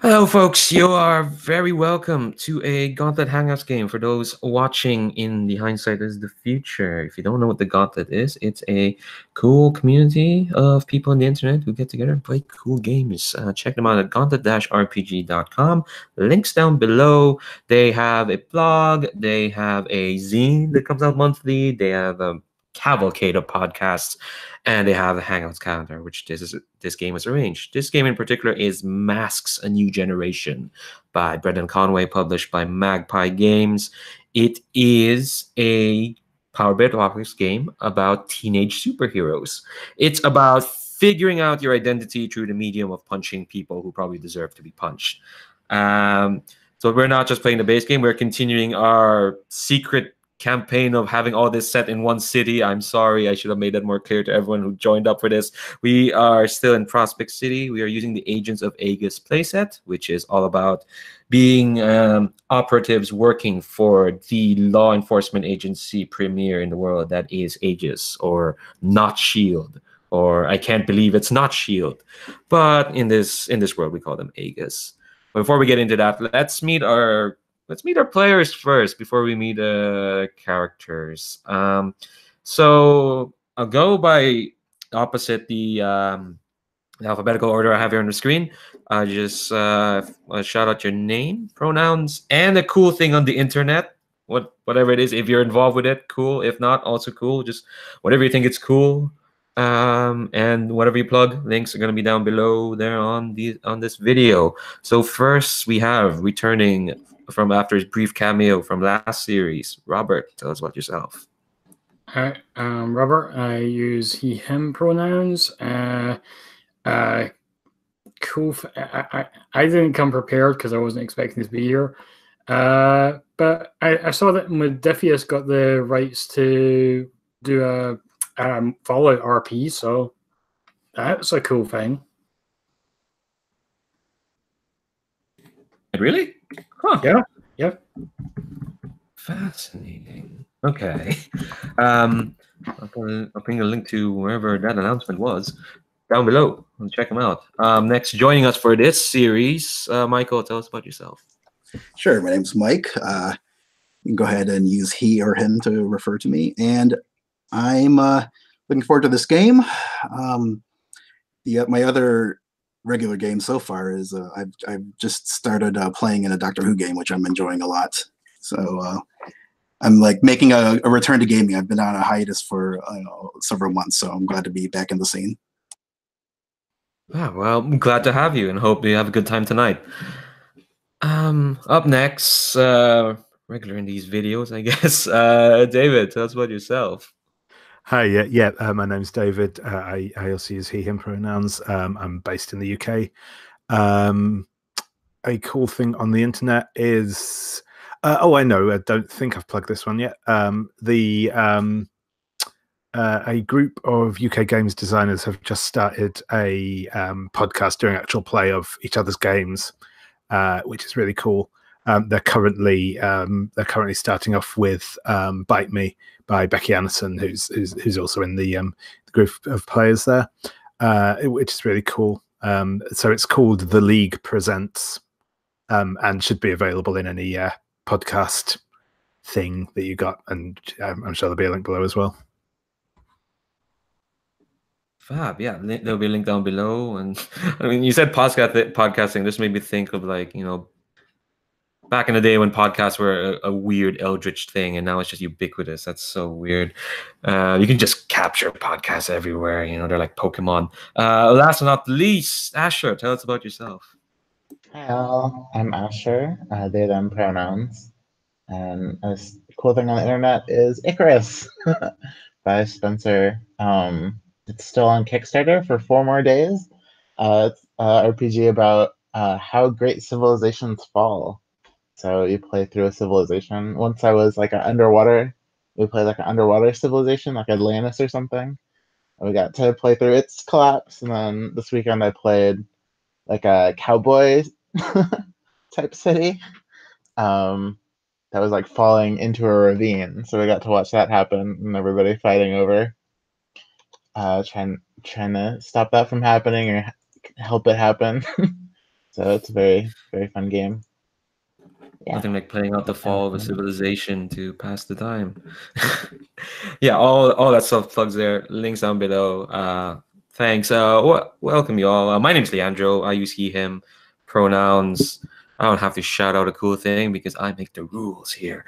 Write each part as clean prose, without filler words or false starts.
Hello, folks. You are very welcome to a Gauntlet Hangouts game. For those watching in the hindsight is the future. If you don't know what the Gauntlet is, it's a cool community of people on the internet who get together and play cool games. Check them out at gauntlet-rpg.com. Links down below. They have a blog. They have a zine that comes out monthly. They have a cavalcade of podcasts, and they have a Hangouts calendar, which this game is arranged. This game in particular is Masks: A New Generation by Brendan Conway, published by Magpie Games. It is a Power Bitbox game about teenage superheroes. It's about figuring out your identity through the medium of punching people who probably deserve to be punched. So we're not just playing the base game, we're continuing our secret campaign of having all this set in one city. I'm sorry, I should have made that more clear to everyone who joined up for this. We are still in Prospect City. We are using the Agents of A.E.G.I.S playset, which is all about being operatives working for the law enforcement agency premier in the world that is A.E.G.I.S, or not SHIELD, or I can't believe it's not SHIELD. But in this world, we call them A.E.G.I.S. Before we get into that, let's meet our players first before we meet characters. So I'll go by opposite the alphabetical order I have here on the screen. Just shout out your name, pronouns, and a cool thing on the internet. Whatever it is, if you're involved with it, cool. If not, also cool. Just whatever you think it's cool. And whatever you plug, links are gonna be down below there on this video. So first we have returning from after his brief cameo from last series, Robert. Tell us about yourself. Hi, I'm Robert. I use he, him pronouns. Cool. I didn't come prepared because I wasn't expecting to be here. But I saw that Modifius got the rights to do a Fallout RP, so that's a cool thing. Really? Huh. Yeah. Yep. Fascinating. Okay. I'll bring a link to wherever that announcement was down below. Check them out. Next, joining us for this series, Michael, tell us about yourself. Sure. My name's Mike. You can go ahead and use he or him to refer to me. And I'm looking forward to this game. My other regular game so far is I've just started playing in a Doctor Who game, which I'm enjoying a lot. So I'm like making a return to gaming. I've been on a hiatus for several months, so I'm glad to be back in the scene. Well, I'm glad to have you and hope you have a good time tonight. Up next, regular in these videos, I guess. David, tell us about yourself. Hi, my name's David. I also use he, him pronouns. I'm based in the UK. A cool thing on the internet is, I know, I don't think I've plugged this one yet. A group of UK games designers have just started a podcast doing actual play of each other's games, which is really cool. They're currently starting off with Bite Me by Becky Anderson, who's also in the group of players there, which is really cool. So it's called The League Presents, and should be available in any podcast thing that you got, and I'm sure there'll be a link below as well. Fab, yeah. There'll be a link down below. And I mean, you said podcasting. This made me think of, like, back in the day when podcasts were a weird eldritch thing, and now it's just ubiquitous. That's so weird. You can just capture podcasts everywhere. They're like Pokemon. Last but not least, Asher, tell us about yourself. Hi all, I'm Asher. They, them pronouns. And a cool thing on the internet is A.E.G.I.S by Spencer. It's still on Kickstarter for 4 more days. It's an RPG about how great civilizations fall. So you play through a civilization. Once I was like underwater. We played like an underwater civilization, like Atlantis or something. And we got to play through its collapse. And then this weekend I played like a cowboy type city that was like falling into a ravine. So we got to watch that happen and everybody fighting over trying to stop that from happening or help it happen. So it's a very, very fun game. Yeah. Nothing like playing out the fall of a civilization to pass the time. Yeah, all that stuff plugs there. Links down below. Thanks. Welcome you all. My name's Leandro. I use he, him pronouns. I don't have to shout out a cool thing because I make the rules here.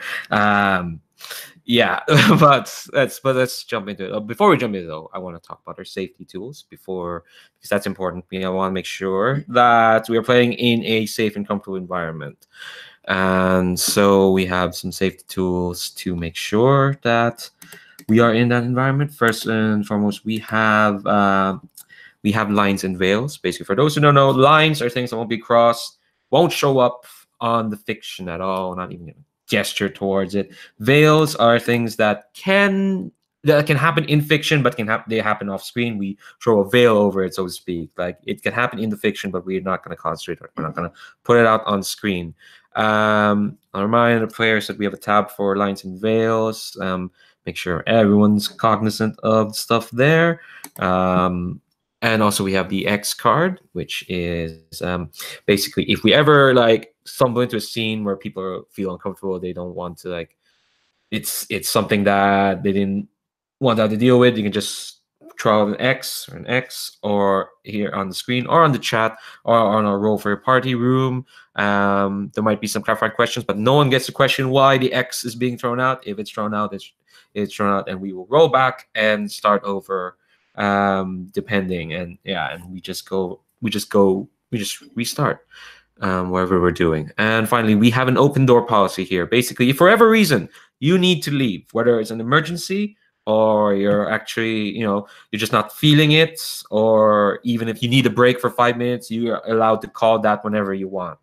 Yeah, but let's jump into it. Before we jump into it, though, I want to talk about our safety tools because that's important. I want to make sure that we are playing in a safe and comfortable environment. And so we have some safety tools to make sure that we are in that environment. First and foremost, we have lines and veils. Basically, for those who don't know, lines are things that won't be crossed, won't show up on the fiction at all, not even gesture towards it. Veils are things that can happen in fiction, but they happen off screen. We throw a veil over it, so to speak. Like it can happen in the fiction, but we're not going to concentrate on it. We're not going to put it out on screen. I'll remind the players that we have a tab for lines and veils. Make sure everyone's cognizant of stuff there. And also we have the A.E.G.I.S card, which is basically if we ever stumble into a scene where people feel uncomfortable, they don't want to it's something that they didn't want to have to deal with, you can just throw out an X or an X, or here on the screen or on the chat or on our roll for your party room. There might be some clarifying questions, but no one gets to question why the X is being thrown out. If it's thrown out, it's thrown out, and we will roll back and start over, depending. And we just restart wherever we're doing. And finally, we have an open door policy here. Basically, if for whatever reason you need to leave, whether it's an emergency or you're actually, you're just not feeling it, or even if you need a break for 5 minutes, you are allowed to call that whenever you want.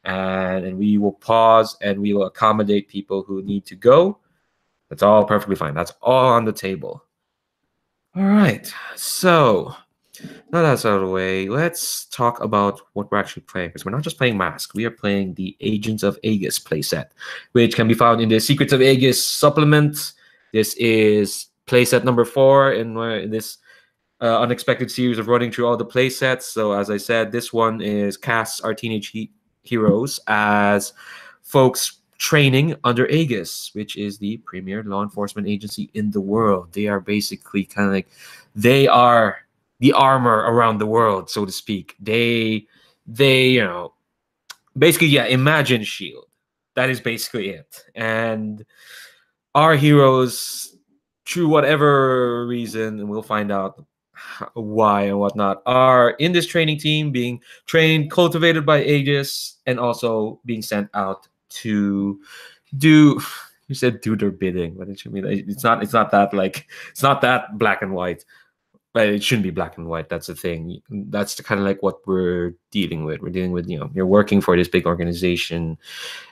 And we will pause and we will accommodate people who need to go. That's all perfectly fine. That's all on the table. All right. So now that's out of the way, let's talk about what we're actually playing. Because we're not just playing Mask. We are playing the Agents of A.E.G.I.S playset, which can be found in the Secrets of A.E.G.I.S supplement. This is playset number 4 in this unexpected series of running through all the playsets. So as I said, this one casts our teenage heroes as folks training under A.E.G.I.S, which is the premier law enforcement agency in the world. They are basically they are the armor around the world, so to speak. They basically, imagine S.H.I.E.L.D. That is basically it. And our heroes, through whatever reason, and we'll find out why and whatnot, are in this training team, being trained, cultivated by A.E.G.I.S, and also being sent out to do. You said do their bidding. What did you mean? It's not that black and white. But it shouldn't be black and white. That's the thing. That's kind of what we're dealing with. We're dealing with, you're working for this big organization,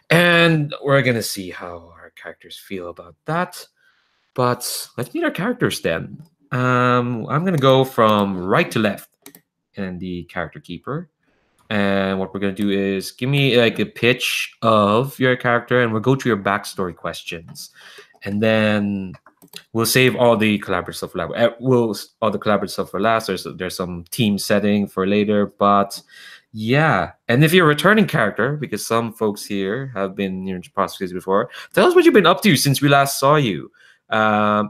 and we're going to see how our characters feel about that. But let's meet our characters then. I'm going to go from right to left in the character keeper. And what we're going to do is give me a pitch of your character, and we'll go through your backstory questions. And then we'll save all the collaborative stuff for last. There's some team setting for later, but and if you're a returning character, because some folks here have been in processes before, tell us what you've been up to since we last saw you. And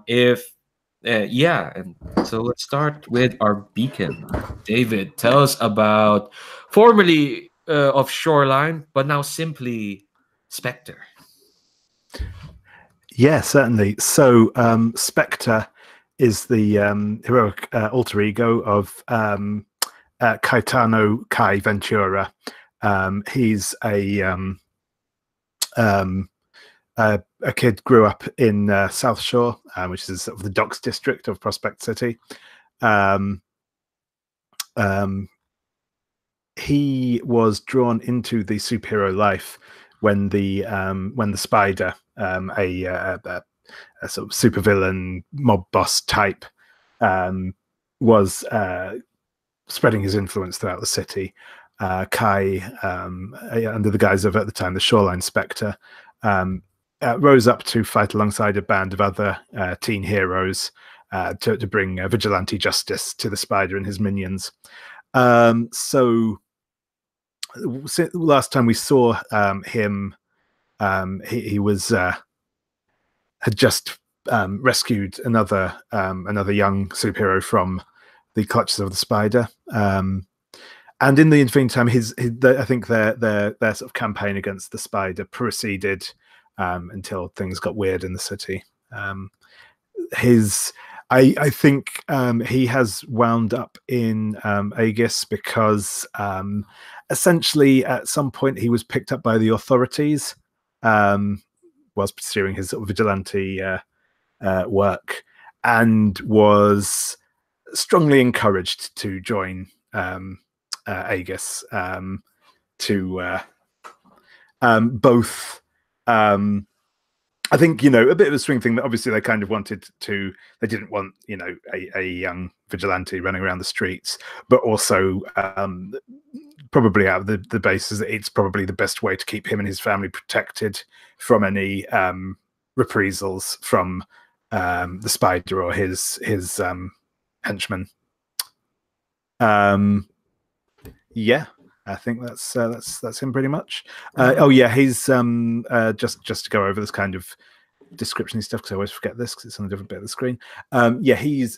so let's start with our beacon. David, tell us about formerly of Shoreline, but now simply Spectre. Yeah, certainly. So Spectre is the heroic alter ego of Caetano Kai Ventura. He's a kid, grew up in South Shore, which is sort of the docks district of Prospect City. He was drawn into the superhero life when the Spider, a sort of supervillain mob boss type, was spreading his influence throughout the city. Kai, under the guise of, at the time, the Shoreline Spectre, rose up to fight alongside a band of other teen heroes to bring vigilante justice to the Spider and his minions. So last time we saw him, he was had just rescued another young superhero from the clutches of the spider. And in the meantime, I think their sort of campaign against the spider proceeded until things got weird in the city. I think he has wound up in A.E.G.I.S because essentially at some point he was picked up by the authorities whilst pursuing his sort of vigilante work, and was strongly encouraged to join A.E.G.I.S to both. I think, a bit of a swing thing that obviously they kind of wanted to. They didn't want, a young vigilante running around the streets, but also probably out of the basis that it's probably the best way to keep him and his family protected from any reprisals from the spider or his henchmen. Yeah, I think that's him pretty much. Oh yeah, he's just to go over this kind of description stuff, because I always forget this because it's on a different bit of the screen. Yeah, he's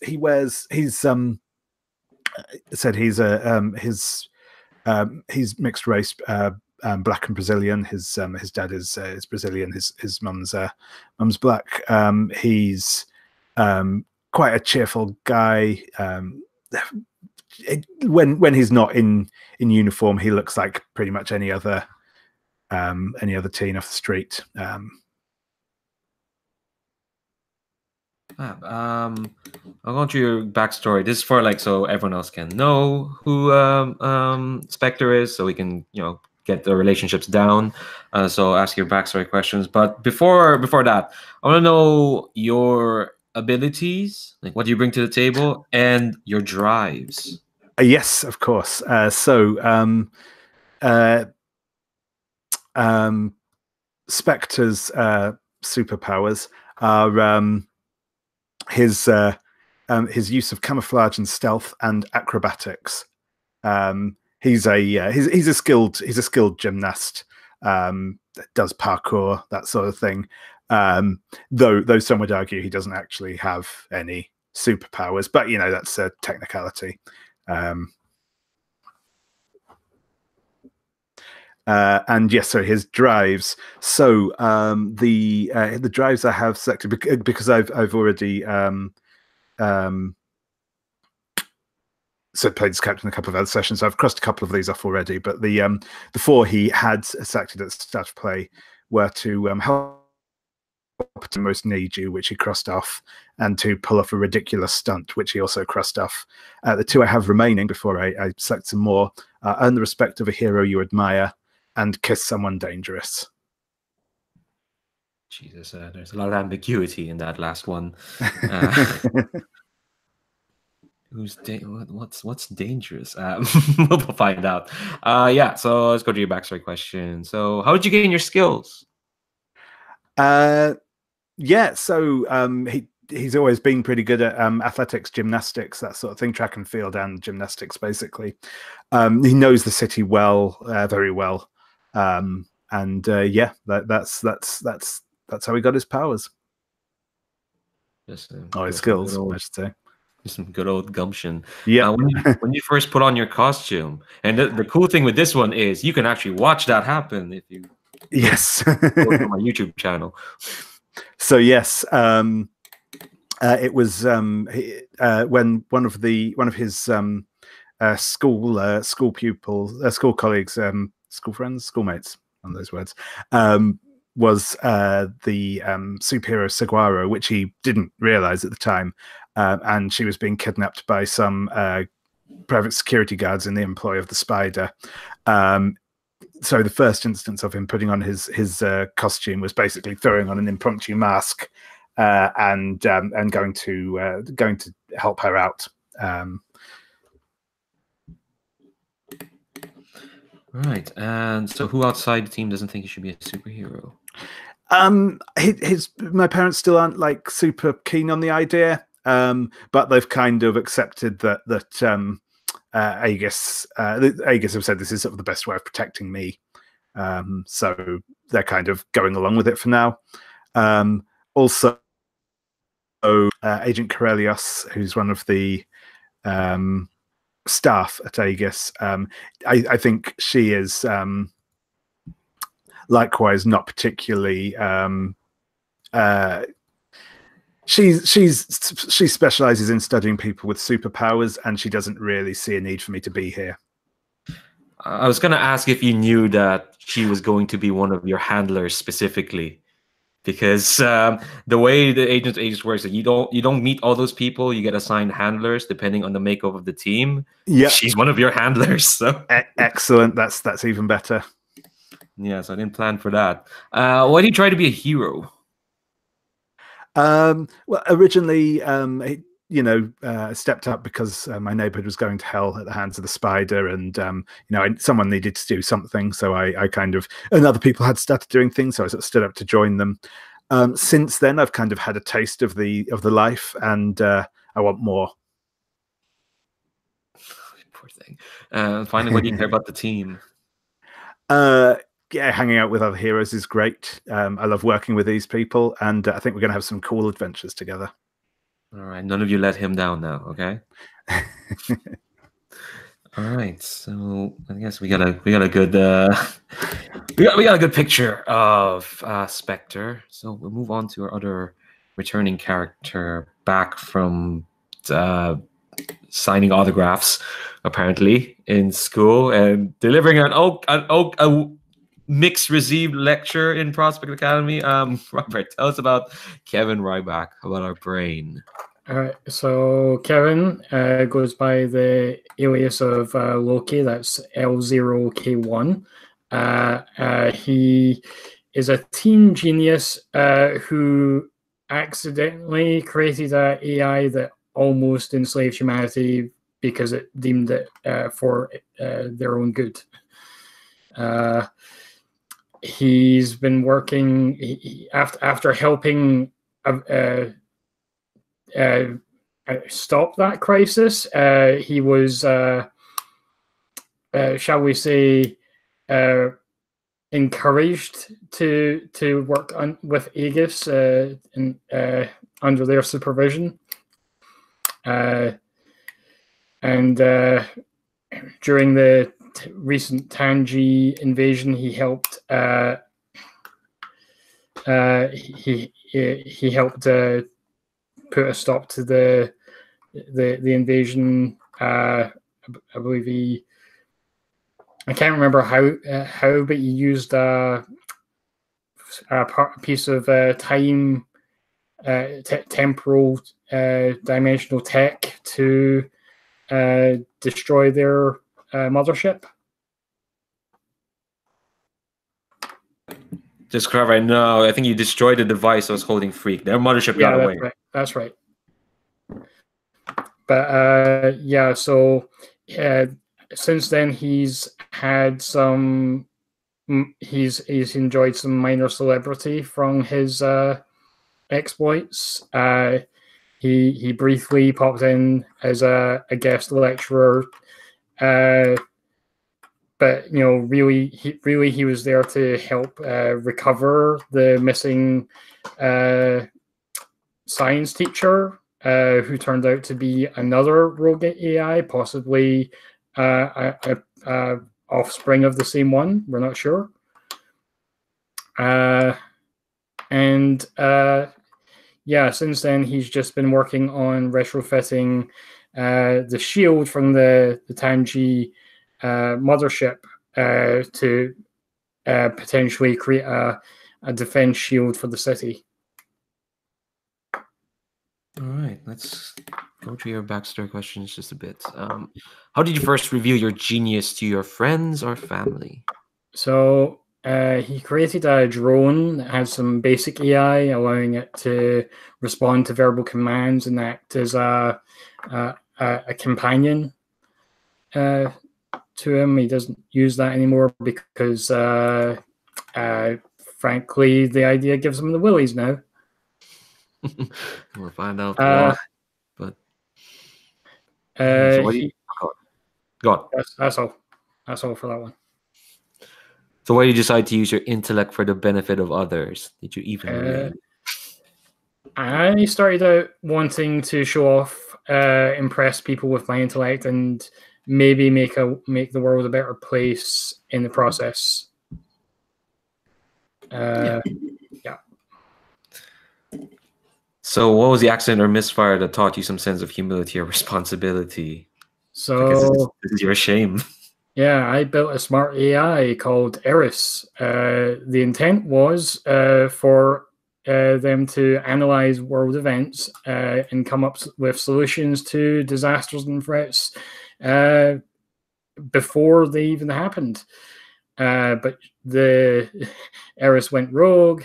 said he's mixed race, black and Brazilian. His dad is Brazilian. His mum's black. He's quite a cheerful guy. When he's not in uniform, he looks like pretty much any other teen off the street. I'll go through your backstory. This is for so everyone else can know who Spectre is, so we can get the relationships down. So ask your backstory questions. But before that, I want to know your abilities, like what you bring to the table, and your drives. Yes, of course. Spectre's superpowers are his use of camouflage and stealth and acrobatics. He's a skilled gymnast. Does parkour, that sort of thing. Though some would argue he doesn't actually have any superpowers, but that's a technicality. And yes, so his drives. So the drives I have selected because I've already so played as captain in a couple of other sessions. So I've crossed a couple of these off already, but the four he had selected at the start of play were to help to most need you, which he crossed off, and to pull off a ridiculous stunt, which he also crossed off. The two I have remaining before I select some more: earn the respect of a hero you admire, and kiss someone dangerous. Jesus, there's a lot of ambiguity in that last one. What's dangerous? We'll find out. Yeah, so let's go to your backstory question. So how did you gain your skills? Yeah, so he's always been pretty good at athletics, gymnastics, that sort of thing, track and field and gymnastics, basically. He knows the city well, very well. And yeah, that's how he got his powers. His skills, I should say. Some good old gumption. Yeah. When you first put on your costume, and the cool thing with this one is you can actually watch that happen if you yes go to my YouTube channel. So yes, it was when one of his school pupils, school colleagues, school friends, schoolmates, one of those words, was the superhero Saguaro, which he didn't realize at the time, and she was being kidnapped by some private security guards in the employ of the Spider. So the first instance of him putting on his costume was basically throwing on an impromptu mask and going to help her out. Right, and so who outside the team doesn't think he should be a superhero? My parents still aren't super keen on the idea, but they've kind of accepted that A.E.G.I.S. A.E.G.I.S. have said this is sort of the best way of protecting me. So they're kind of going along with it for now. Also, Agent Corellios, who's one of the staff at A.E.G.I.S, I think she is likewise not particularly. She specializes in studying people with superpowers, and she doesn't really see a need for me to be here. I was going to ask if you knew that she was going to be one of your handlers specifically, because the way the Agents of A.E.G.I.S works, that you don't meet all those people. You get assigned handlers depending on the makeup of the team. Yeah, she's one of your handlers. So excellent. That's even better. Yes, I didn't plan for that. Why do you try to be a hero? Well, originally, stepped up because my neighborhood was going to hell at the hands of the spider, and someone needed to do something. So I kind of, and other people had started doing things, so I sort of stood up to join them. Since then, I've kind of had a taste of the life, and I want more. Poor thing. Finally, what do you care about the team? Yeah, hanging out with other heroes is great. I love working with these people, and I think we're going to have some cool adventures together. All right, none of you let him down now, okay? All right, so I guess we got a good we got a good picture of Spectre. So we'll move on to our other returning character back from signing autographs, apparently in school, and delivering a mixed received lecture in Prospect Academy. Robert, tell us about Kevin Ryback, about our brain. All right, so Kevin goes by the alias of Loki. That's L0K1. He is a teen genius who accidentally created an AI that almost enslaved humanity because it deemed it for their own good. He's been working after helping stop that crisis. He was, shall we say, encouraged to work with A.E.G.I.S under their supervision. And during the recent Tangi invasion, he helped. He helped put a stop to the invasion. I believe I can't remember how, but he used a piece of time, temporal, dimensional tech to destroy their mothership. Just clarify. No, I think you destroyed the device that was holding Freak. Their mothership got away. Right. That's right. But yeah, so since then he's had some. He's enjoyed some minor celebrity from his exploits. He briefly popped in as a guest lecturer, but really he was there to help recover the missing science teacher, who turned out to be another rogue AI, possibly offspring of the same one. We're not sure. Yeah, since then he's just been working on retrofitting the shield from the Tangi mothership to potentially create a defense shield for the city. All right, let's go to your backstory questions just a bit. How did you first reveal your genius to your friends or family? So he created a drone that has some basic AI, allowing it to respond to verbal commands and act as a companion to him. He doesn't use that anymore because, frankly, the idea gives him the willies now. We'll find out why. But so Go on. That's all. That's all for that one. So why did you decide to use your intellect for the benefit of others? Did you even read? I started out wanting to show off, impress people with my intellect, and maybe make the world a better place in the process. Yeah. So what was the accident or misfire that taught you some sense of humility or responsibility? So this is your shame. Yeah, I built a smart AI called A.E.G.I.S. The intent was for them to analyze world events and come up with solutions to disasters and threats before they even happened. But the A.E.G.I.S went rogue,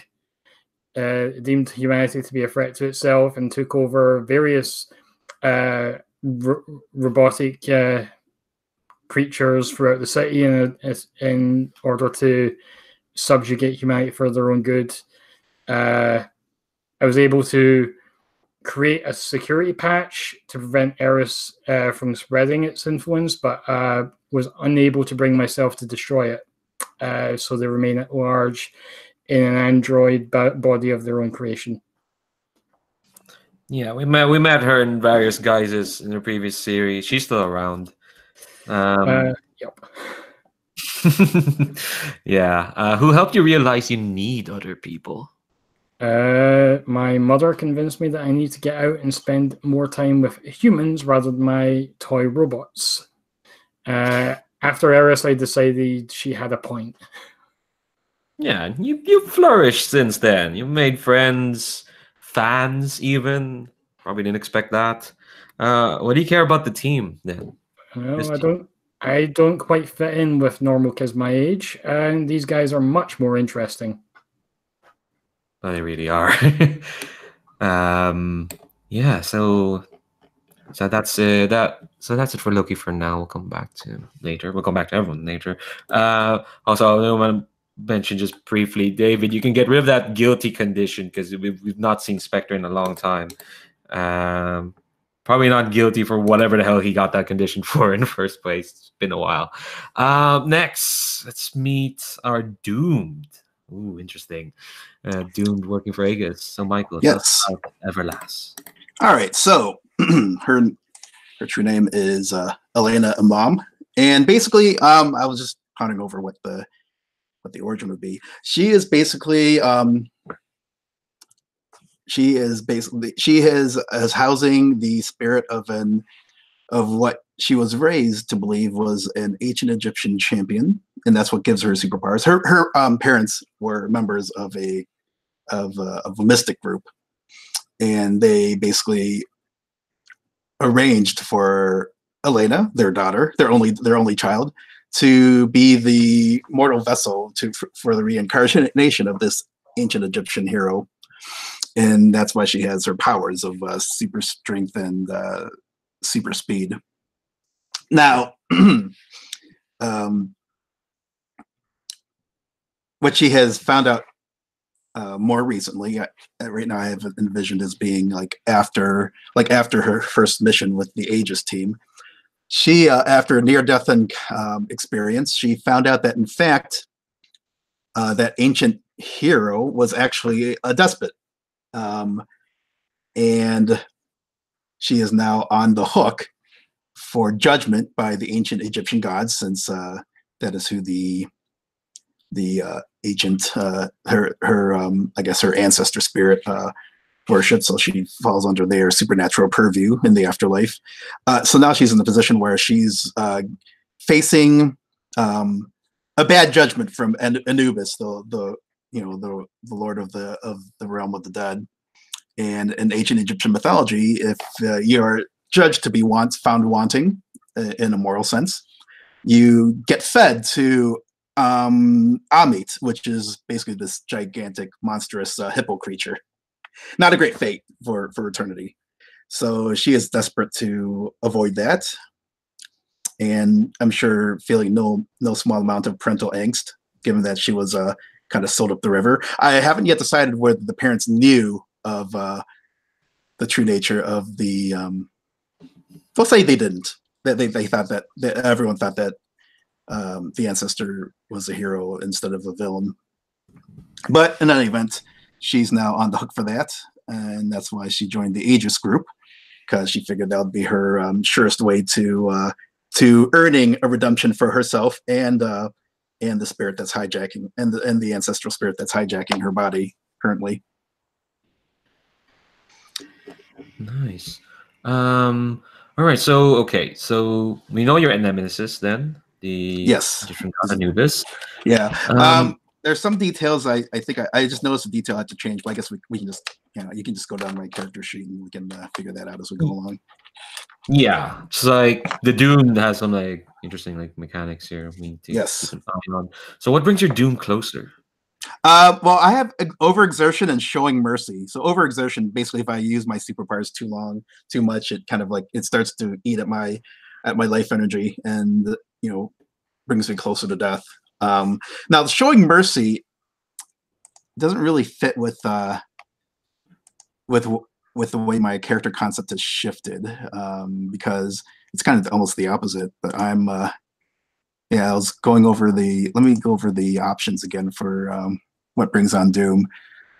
deemed humanity to be a threat to itself, and took over various robotic creatures throughout the city in order to subjugate humanity for their own good. I was able to create a security patch to prevent A.E.G.I.S from spreading its influence, but was unable to bring myself to destroy it. So they remain at large in an android body of their own creation. Yeah, we met her in various guises in the previous series. She's still around. Yep. Yeah. Who helped you realize you need other people? My mother convinced me that I need to get out and spend more time with humans rather than my toy robots. After A.E.G.I.S, I decided she had a point. Yeah, you flourished since then. You made friends, fans even. Probably didn't expect that. What do you care about the team then? No, I don't quite fit in with normal kids my age, and these guys are much more interesting. Oh, they really are. Yeah, so that's that's it for Loki for now. We'll come back to later. We'll come back to everyone later. Also, I want to mention just briefly, David, you can get rid of that guilty condition because we've not seen Spectre in a long time. Probably not guilty for whatever the hell he got that condition for in the first place. It's been a while. Next, let's meet our Doomed. Ooh, interesting. Doomed working for A.E.G.I.S. So, Michael, tell us about Everlast. All right, so her true name is Elena Imam, and basically, I was just pondering over what the origin would be. She is housing the spirit of what she was raised to believe was an ancient Egyptian champion, and that's what gives her superpowers. Her parents were members of a mystic group, and they basically arranged for Elena, their daughter, their only child, to be the mortal vessel for the reincarnation of this ancient Egyptian hero, and that's why she has her powers of super strength and super speed. Now, what she has found out more recently, right now I have envisioned as being like after her first mission with the A.E.G.I.S team. She, after a near-death experience, she found out that in fact that ancient hero was actually a despot, and she is now on the hook for judgment by the ancient Egyptian gods, since that is who the ancient her I guess her ancestor spirit worship, so she falls under their supernatural purview in the afterlife. So now she's in the position where she's facing a bad judgment from Anubis, the lord of the realm of the dead. And in ancient Egyptian mythology, if you are judged to be found wanting in a moral sense, you get fed to Amit, which is basically this gigantic, monstrous hippo creature. Not a great fate for eternity. So she is desperate to avoid that, and I'm sure feeling no small amount of parental angst, given that she was kind of sold up the river. I haven't yet decided whether the parents knew of the true nature of the. They'll say they didn't. that they thought that everyone thought that the ancestor was a hero instead of a villain. But in any event, she's now on the hook for that, and that's why she joined the A.E.G.I.S group, because she figured that would be her surest way to earning a redemption for herself and the spirit that's hijacking and the ancestral spirit that's hijacking her body currently. Nice. All right. So okay. So we know you're a nemesis then. The Yes. different god Anubis. Yeah. There's some details I think I just noticed the detail I had to change, but I guess we can just you can just go down my character sheet and we can figure that out as we go along. Yeah, it's like the Doom has some like interesting like mechanics here. We need to Yes. keep an eye on. So what brings your Doom closer? Well, I have overexertion and showing mercy. So overexertion, basically, if I use my superpowers too much, it kind of like it starts to eat at my life energy, and brings me closer to death. Now, showing mercy doesn't really fit with the way my character concept has shifted, because it's kind of almost the opposite. But I'm I was going over let me go over the options again for what brings on Doom.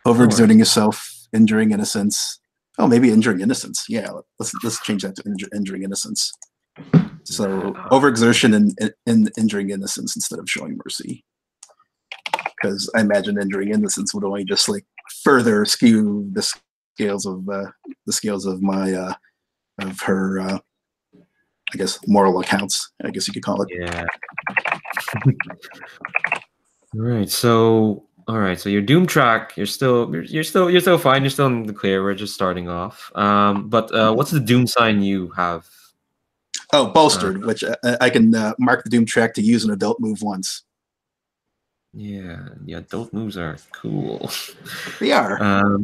Overexerting yourself, injuring innocence. Oh, maybe injuring innocence. Yeah, let's change that to injuring innocence. So overexertion and injuring innocence instead of showing mercy, because I imagine injuring innocence would only just like further skew the scales of my of her I guess moral accounts, I guess you could call it. Yeah. All right. So your Doom track, you're still fine. You're still in the clear. We're just starting off. But what's the Doom sign you have? Oh, bolstered, which I can mark the Doom track to use an adult move once. Yeah, the adult moves are cool. They are.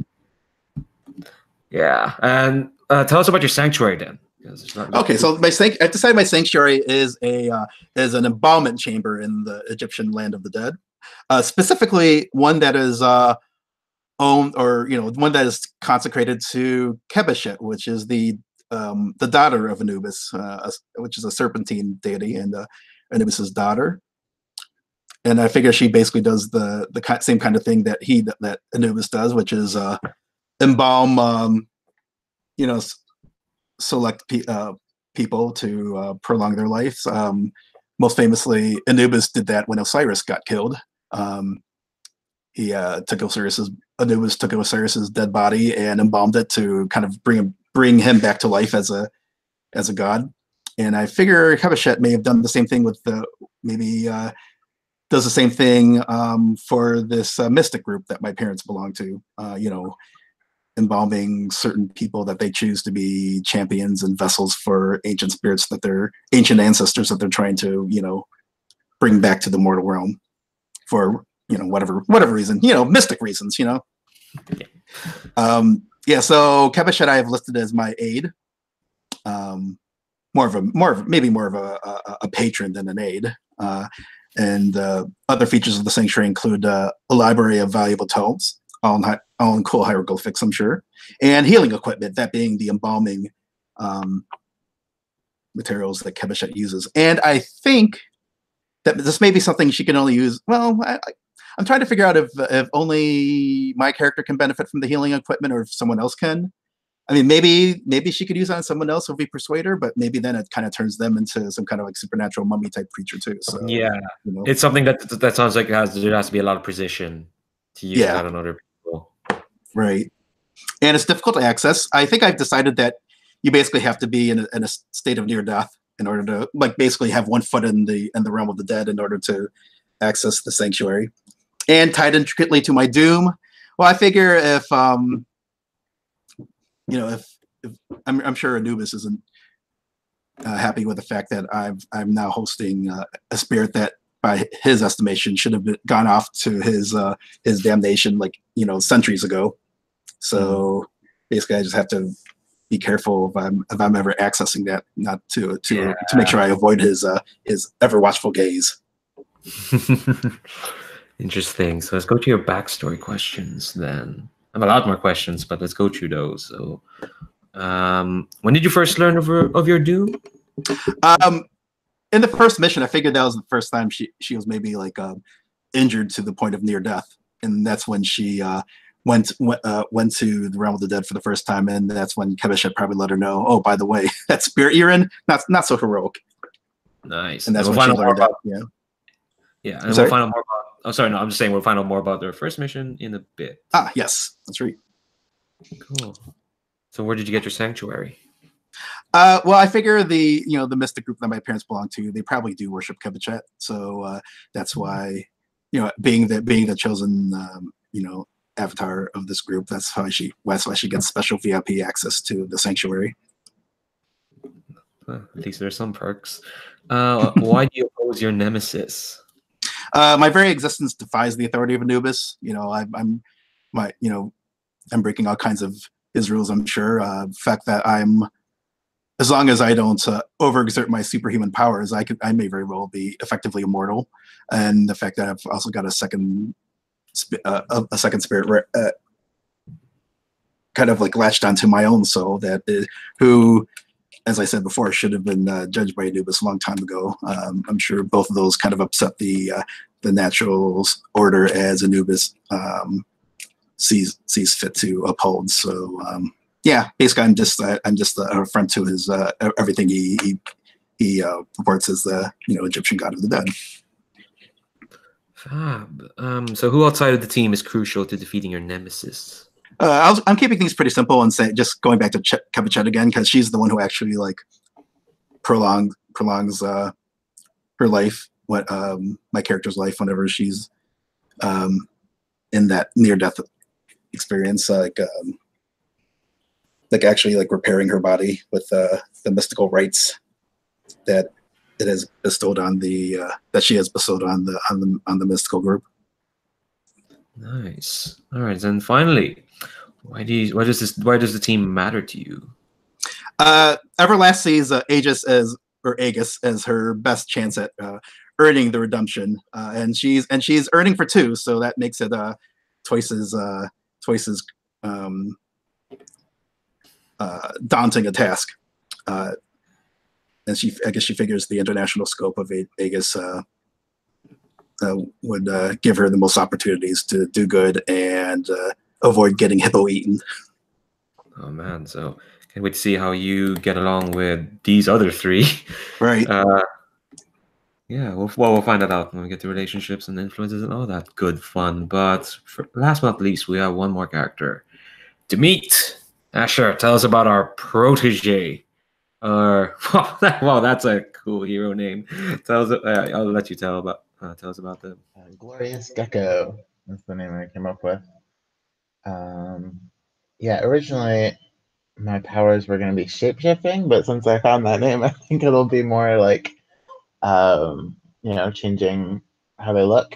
Yeah, and tell us about your sanctuary then. Okay, so I've decided my sanctuary is an embalmment chamber in the Egyptian land of the dead, specifically one that is owned, or one that is consecrated to Kebeshet, which is the daughter of Anubis, which is a serpentine deity, and Anubis's daughter. And I figure she basically does the same kind of thing that Anubis does, which is embalm, select people to prolong their lives. Most famously, Anubis did that when Osiris got killed. Anubis took Osiris's dead body and embalmed it to kind of bring him back to life as a god. And I figure Kebeshet may have done the same thing with does the same thing for this mystic group that my parents belong to. Embalming certain people that they choose to be champions and vessels for ancient spirits, that they're ancient ancestors that they're trying to bring back to the mortal realm for whatever reason, mystic reasons. So Kebeshet I have listed as my aid, more of a patron than an aid. And other features of the sanctuary include a library of valuable tomes, all in cool hieroglyphics, I'm sure, and healing equipment, that being the embalming materials that Kebeshet uses. And I think that this may be something she can only use. Well, I'm trying to figure out if only my character can benefit from the healing equipment, or if someone else can. I mean, maybe she could use it on someone else if we persuade her, but maybe then it kind of turns them into some kind of like supernatural mummy type creature too. So yeah, it's something that sounds like there has to be a lot of precision to use that on other people. Right, and it's difficult to access. I think I've decided that you basically have to be in a state of near death in order to basically have one foot in the realm of the dead in order to access the sanctuary. And tied intricately to my Doom, well, I figure if I'm sure Anubis isn't happy with the fact that I'm now hosting a spirit that, by his estimation, should have gone off to his damnation centuries ago. So basically, I just have to be careful if I'm ever accessing that, not to make sure I avoid his ever watchful gaze. Interesting. So let's go to your backstory questions then. I have a lot more questions, but let's go through those. So, when did you first learn of your Doom? In the first mission, I figured that was the first time she was maybe like injured to the point of near death, and that's when she went to the realm of the dead for the first time, and that's when Kevish had probably let her know, oh, by the way, that spirit you're in, not so heroic. Nice. And that's we'll when she find out learned more that. about, Yeah. yeah, and Sorry? we'll find out more about. Oh, sorry, no, I'm just saying we'll find out more about their first mission in a bit. Ah, yes, that's right. Cool. So where did you get your sanctuary? Well, I figure the mystic group that my parents belong to, they probably do worship Kevichet, so that's why, being the chosen avatar of this group, that's why she gets special VIP access to the sanctuary. At least there's some perks. Why do you oppose your nemesis? My very existence defies the authority of Anubis. I'm breaking all kinds of his rules. I'm sure. The fact that as long as I don't overexert my superhuman powers, I may very well be effectively immortal. And the fact that I've also got a second spirit kind of like latched onto my own soul who, as I said before, should have been judged by Anubis a long time ago. I'm sure both of those kind of upset the natural order as Anubis sees fit to uphold. So yeah, basically, I'm just a friend to his everything he purports as the Egyptian god of the dead. Fab. So who outside of the team is crucial to defeating your nemesis? I'm keeping things pretty simple and just going back to Kevichet again, because she's the one who actually like prolongs her life, my character's life, whenever she's in that near-death experience, like actually like repairing her body with the mystical rites that it has bestowed on that she has bestowed on the mystical group. Nice. All right, and finally, why does the team matter to you? Everlast sees A.E.G.I.S as her best chance at earning the redemption, and she's earning for 2, so that makes it twice as daunting a task. And I guess she figures the international scope of A.E.G.I.S would give her the most opportunities to do good and avoid getting hippo eaten. Oh man, so can't wait to see how you get along with these other 3. Right. Yeah, we'll find that out when we get to relationships and influences and all that good fun. But last but not least, we have one more character. To meet Asher, tell us about our protege. Wow, that's a cool hero name. I'll let you tell us about them. Glorious Gecko is the name I came up with. Yeah, originally my powers were going to be shape-shifting, but since I found that name, I think it'll be more like, changing how they look.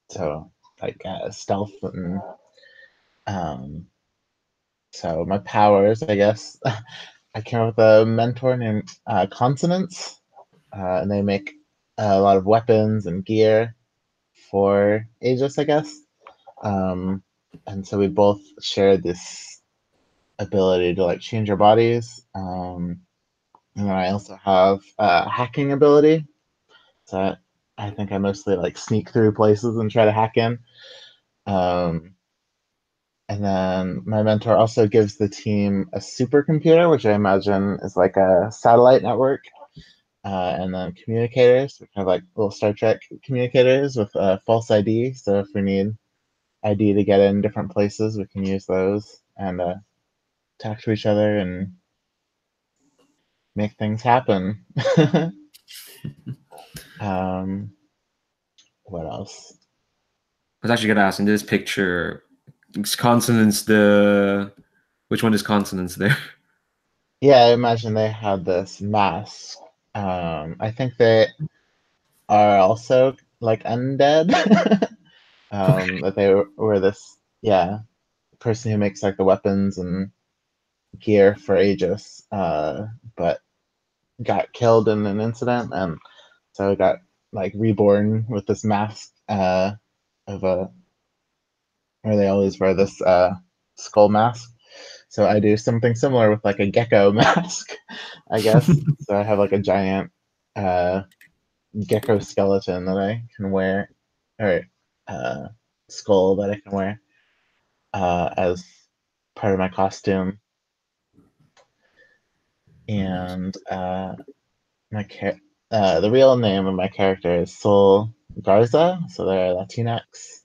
So like stealth and so my powers, I guess, I came up with a mentor named Consonance, and they make a lot of weapons and gear for A.E.G.I.S, I guess. And so we both share this ability to like change our bodies. And then I also have a hacking ability. So I think I mostly like sneak through places and try to hack in. And then my mentor also gives the team a supercomputer, which I imagine is like a satellite network. And then communicators, which have like little Star Trek communicators with false ID. So if we need ID to get in different places, we can use those and talk to each other and make things happen. What else? I was actually gonna ask in this picture, is consonants which one is consonants there? Yeah, I imagine they had this mask. I think they are also like undead. That they were this, person who makes like the weapons and gear for Aegis, but got killed in an incident, and so got like reborn with this mask where they always wear this skull mask. So I do something similar with like a gecko mask, I guess. So I have like a giant gecko skeleton that I can wear, or skull that I can wear as part of my costume. And the real name of my character is Sol Garza, so they're Latinx.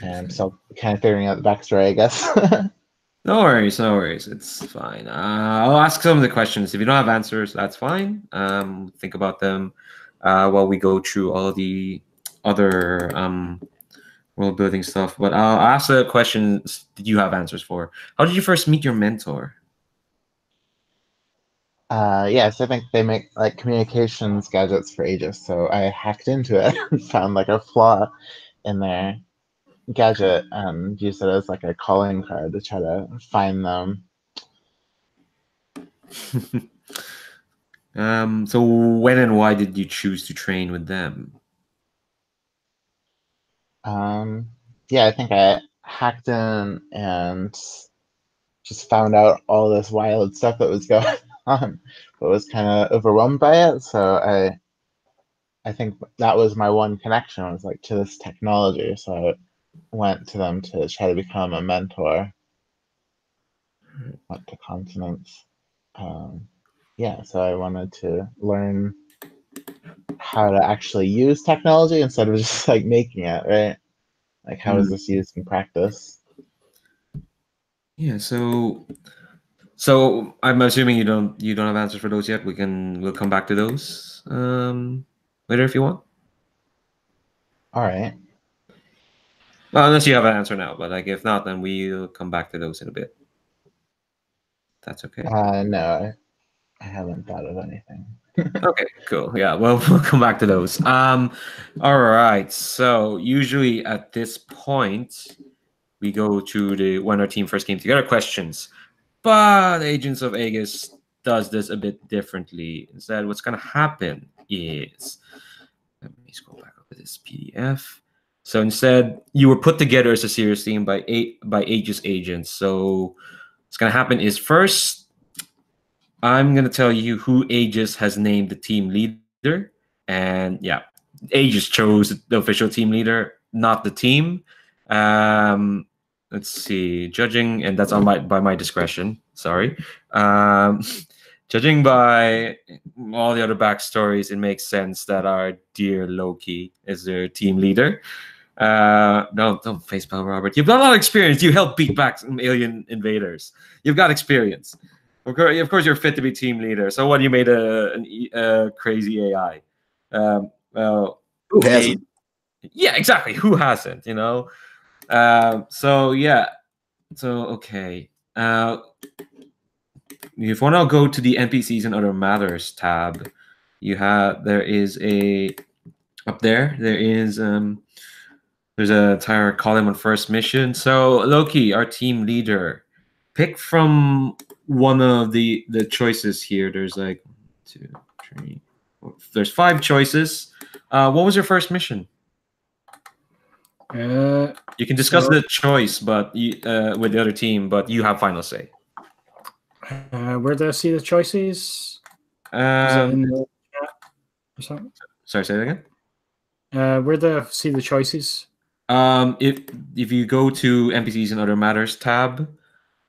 And so kind of figuring out the backstory, I guess. No worries, no worries. It's fine. I'll ask some of the questions. If you don't have answers, that's fine. Think about them while we go through all the other world building stuff. But I'll ask the questions that you have answers for. How did you first meet your mentor? So I think they make like communications gadgets for Aegis, so I hacked into it and found like a flaw in their gadget and used it as like a calling card to try to find them. So when and why did you choose to train with them? I think I hacked in and just found out all this wild stuff that was going on, but was kind of overwhelmed by it. So I think that was my one connection, was like to this technology. So I went to them to try to become a mentor. Went to continents. So I wanted to learn how to actually use technology instead of just like making it, right? Like how is this used in practice? Yeah, so I'm assuming you don't have answers for those yet. We'll come back to those later if you want. All right. Well, unless you have an answer now, but like if not, then we'll come back to those in a bit. That's okay. No, I haven't thought of anything. Okay, cool. Yeah, well, we'll come back to those. All right. So usually at this point, we go to the when our team first came together questions, but Agents of A.E.G.I.S does this a bit differently. Instead, what's going to happen is, let me scroll back up to this PDF. So instead, you were put together as a Sirius team by A.E.G.I.S agents. So what's going to happen is first, I'm going to tell you who A.E.G.I.S has named the team leader. And yeah, A.E.G.I.S chose the official team leader, not the team. Let's see, judging, and that's by my discretion. Sorry. Judging by all the other backstories, it makes sense that our dear Loki is their team leader. No, don't facepalm, Robert. You've got a lot of experience. You helped beat back some alien invaders. You've got experience. Of course, you're fit to be team leader. So what? You made a crazy AI. Well, Who hasn't? yeah, exactly. Who hasn't? You know. So yeah. So okay. If you want to go to the NPCs and other matters tab, there is a up there. There's a entire column on first mission. So Loki, our team leader, pick from one of the choices here. There's like 2, 3, 4. There's 5 choices. What was your first mission? You can discuss the choice, but with the other team, but you have final say. Where do I see the choices? Is it in the chat or something? Sorry, say that again. Where do I see the choices? If you go to NPCs and other matters tab,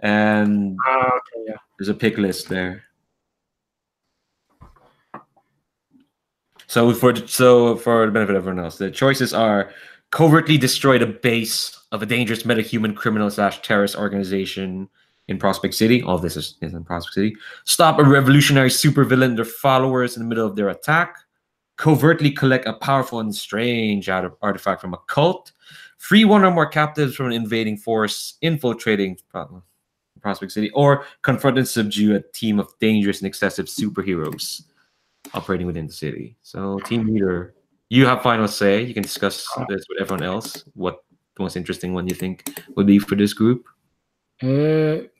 and Okay, yeah. there's a pick list there. So for the benefit of everyone else, the choices are: covertly destroy the base of a dangerous metahuman criminal/terrorist organization in Prospect City. All of this is in Prospect City. Stop a revolutionary supervillain and their followers in the middle of their attack. Covertly collect a powerful and strange artifact from a cult. Free one or more captives from an invading force infiltrating Prospect City. Or confront and subdue a team of dangerous and excessive superheroes operating within the city. So, team leader, you have final say. You can discuss this with everyone else. What the most interesting one you think would be for this group?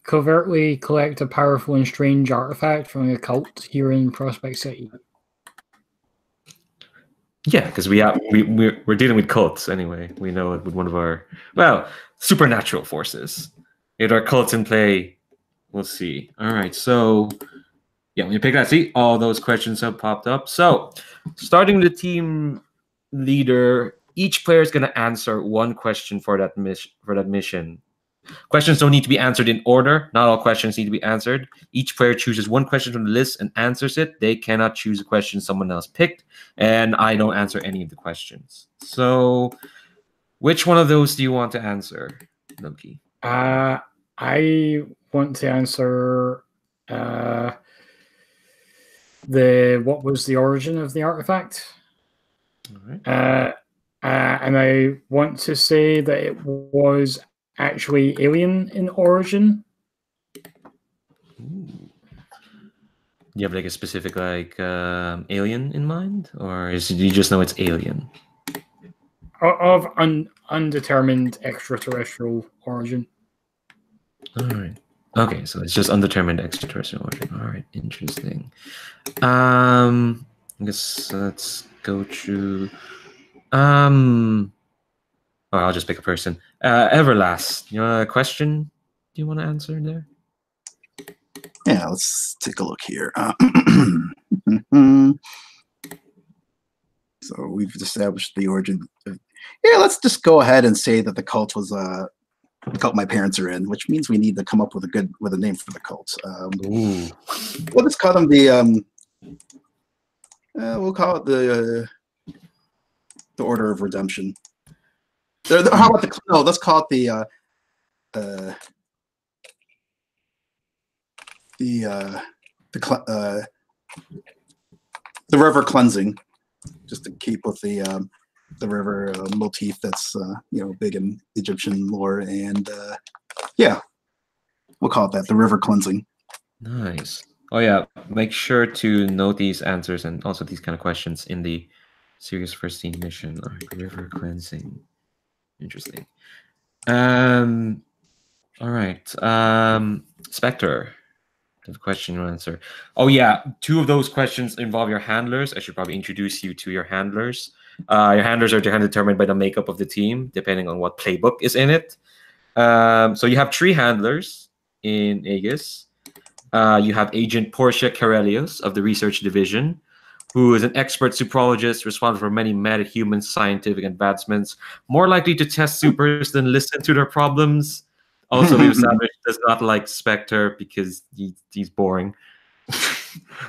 Covertly collect a powerful and strange artifact from a cult here in Prospect City. Yeah, because we're dealing with cults anyway. We know it with one of our supernatural forces. If our cults in play, we'll see. All right, so yeah, when you pick that, see all those questions have popped up. So starting the team leader, each player is going to answer one question for that mission. Questions don't need to be answered in order. Not all questions need to be answered. Each player chooses one question from the list and answers it. They cannot choose a question someone else picked, and I don't answer any of the questions. So, which one of those do you want to answer, Numpy? I want to answer what was the origin of the artifact? All right. And I want to say that it was actually alien in origin. Ooh. Do you have like a specific alien in mind, or do you just know it's alien? Of undetermined extraterrestrial origin. All right. Okay, so it's just undetermined extraterrestrial origin. All right, interesting. I guess let's go to or I'll just pick a person. Everlast, you want a question? Do you want to answer there? Yeah, let's take a look here. So we've established the origin. Yeah, let's just go ahead and say that the cult was the cult my parents are in, which means we need to come up with a name for the cult. Ooh. We'll just call them the we'll call it the Order of Redemption. How about let's call it the river cleansing, just to keep with the river motif that's big in Egyptian lore, and yeah, we'll call it that, the river cleansing. Nice. Oh yeah, make sure to note these answers and also these kind of questions in the Sirius First Team mission. All right, river cleansing. Interesting. All right. Spectre, the question you answer. Oh yeah, 2 of those questions involve your handlers. I should probably introduce you to your handlers. Your handlers are determined by the makeup of the team, depending on what playbook is in it. So you have 3 handlers in A.E.G.I.S. You have Agent Portia Carelios of the Research Division, who is an expert suprologist responsible for many meta-human scientific advancements, more likely to test supers than listen to their problems. Also, we've established does not like Spectre because he's boring.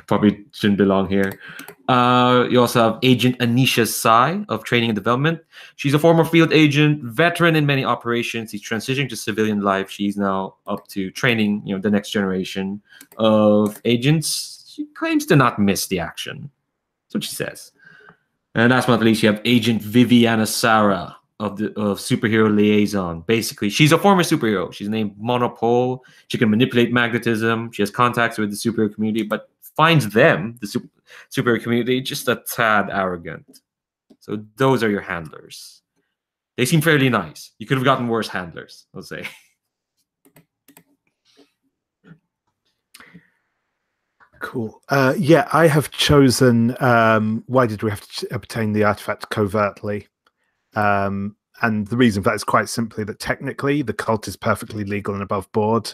Probably shouldn't belong here. You also have Agent Anisha Sai of Training and Development. She's a former field agent, veteran in many operations. She's transitioning to civilian life. She's now up to training, the next generation of agents. She claims to not miss the action. That's what she says. And last but not least, you have Agent Viviana Sara of Superhero Liaison. Basically, she's a former superhero. She's named Monopole. She can manipulate magnetism. She has contacts with the superhero community, but finds them, the superhero community, just a tad arrogant. So those are your handlers. They seem fairly nice. You could have gotten worse handlers, I'll say. Cool. Yeah, I have chosen why did we have to obtain the artifact covertly? And the reason for that is quite simply that technically the cult is perfectly legal and above board.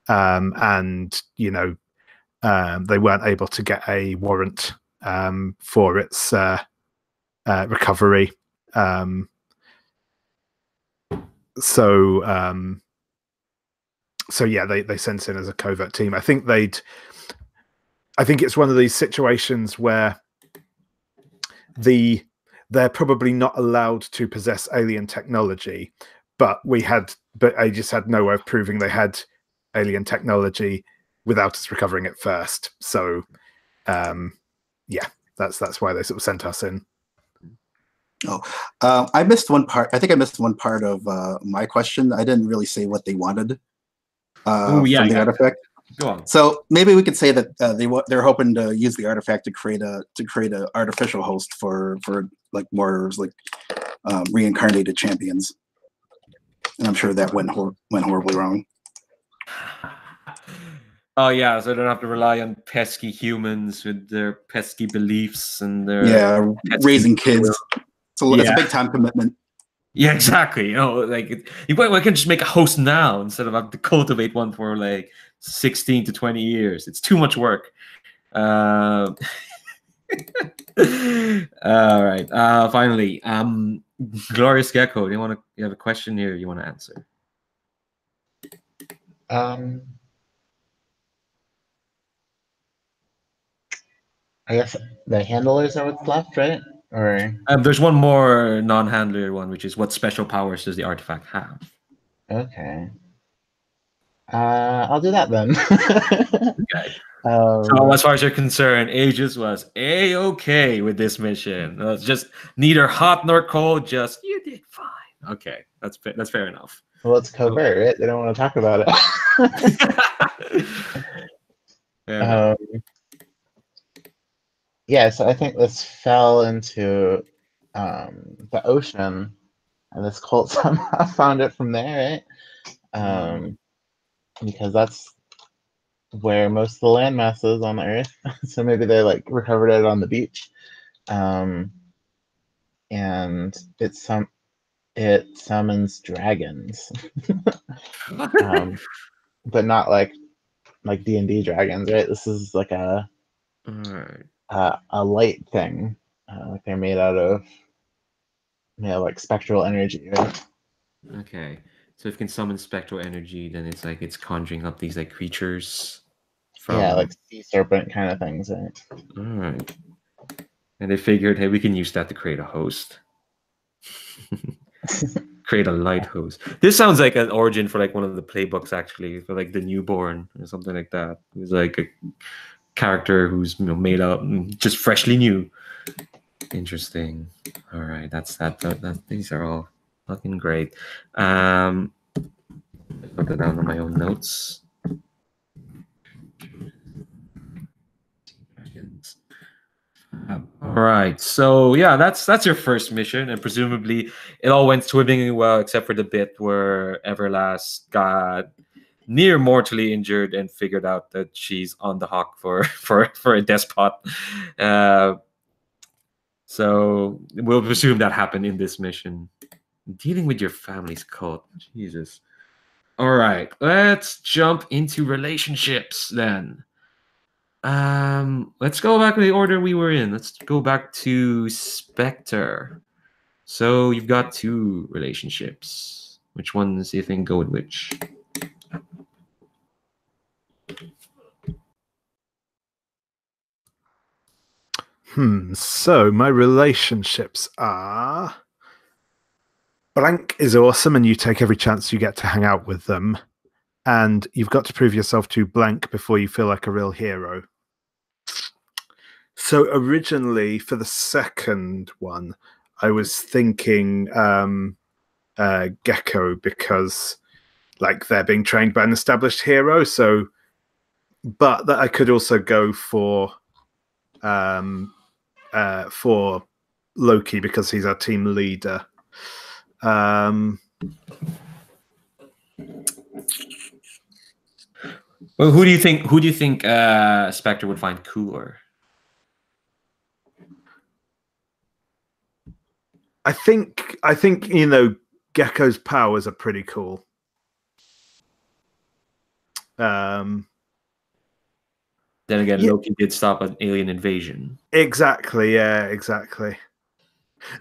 And, they weren't able to get a warrant for its recovery. So yeah, they sent in as a covert team. I think it's one of these situations where they're probably not allowed to possess alien technology, but A.E.G.I.S had no way of proving they had alien technology without us recovering it first. So yeah, that's why they sort of sent us in. I missed one part. I think I missed one part of my question. I didn't really say what they wanted from the artifact. Go on. So maybe we could say that they're hoping to use the artifact to create a artificial host for like more like reincarnated champions, and I'm sure that went horribly wrong. Oh yeah, so they don't have to rely on pesky humans with their pesky beliefs and their raising pesky will. kids. It's a big time commitment. Yeah, exactly. You know, like you can just make a host now instead of having to cultivate one for like 16 to 20 years. It's too much work. All right. Finally, Glorious Gecko, you have a question here you want to answer? I guess the handlers are what's left, right? Or There's one more non-handler one, which is what special powers does the artifact have? okay. I'll do that then. Okay. So as far as you're concerned, A.E.G.I.S was A-okay with this mission. It's just neither hot nor cold, just you did fine. Okay, that's fair enough. Well, it's covert, right? They don't want to talk about it. Yeah, so I think this fell into the ocean, and this cult somehow found it from there, right? Because that's where most of the landmass is on the Earth. So maybe they like recovered it on the beach, and it summons dragons, but not like D&D dragons, right? This is like a light thing, like they're made out of like spectral energy, right? Okay, so if it can summon spectral energy, then it's conjuring up these like creatures from like sea serpent kind of things, right? All right, and they figured, hey, we can use that to create a host. Create a light host. This sounds like an origin for like one of the playbooks, actually, for like the newborn or something like that. It's like a character who's made up, just freshly new. Interesting. All right, that's that. These are all fucking great. Put that down on my own notes. All right, so yeah, that's your first mission, and presumably it all went swimmingly well, except for the bit where Everlast got near mortally injured and figured out that she's on the hawk for a despot. So we'll presume that happened in this mission. Dealing with your family's cult, Jesus. All right, let's jump into relationships then. Let's go back to the order we were in. Let's go back to Spectre. So you've got 2 relationships. Which ones do you think go with which? So my relationships are Blank is awesome, and you take every chance you get to hang out with them. And you've got to prove yourself to Blank before you feel like a real hero. So originally, for the second one, I was thinking Gecko, because like they're being trained by an established hero. So, but that I could also go for Loki, because he's our team leader. Well, who do you think Spectre would find cooler? I think Gecko's powers are pretty cool. Then again, Loki did stop an alien invasion. Exactly, yeah, exactly.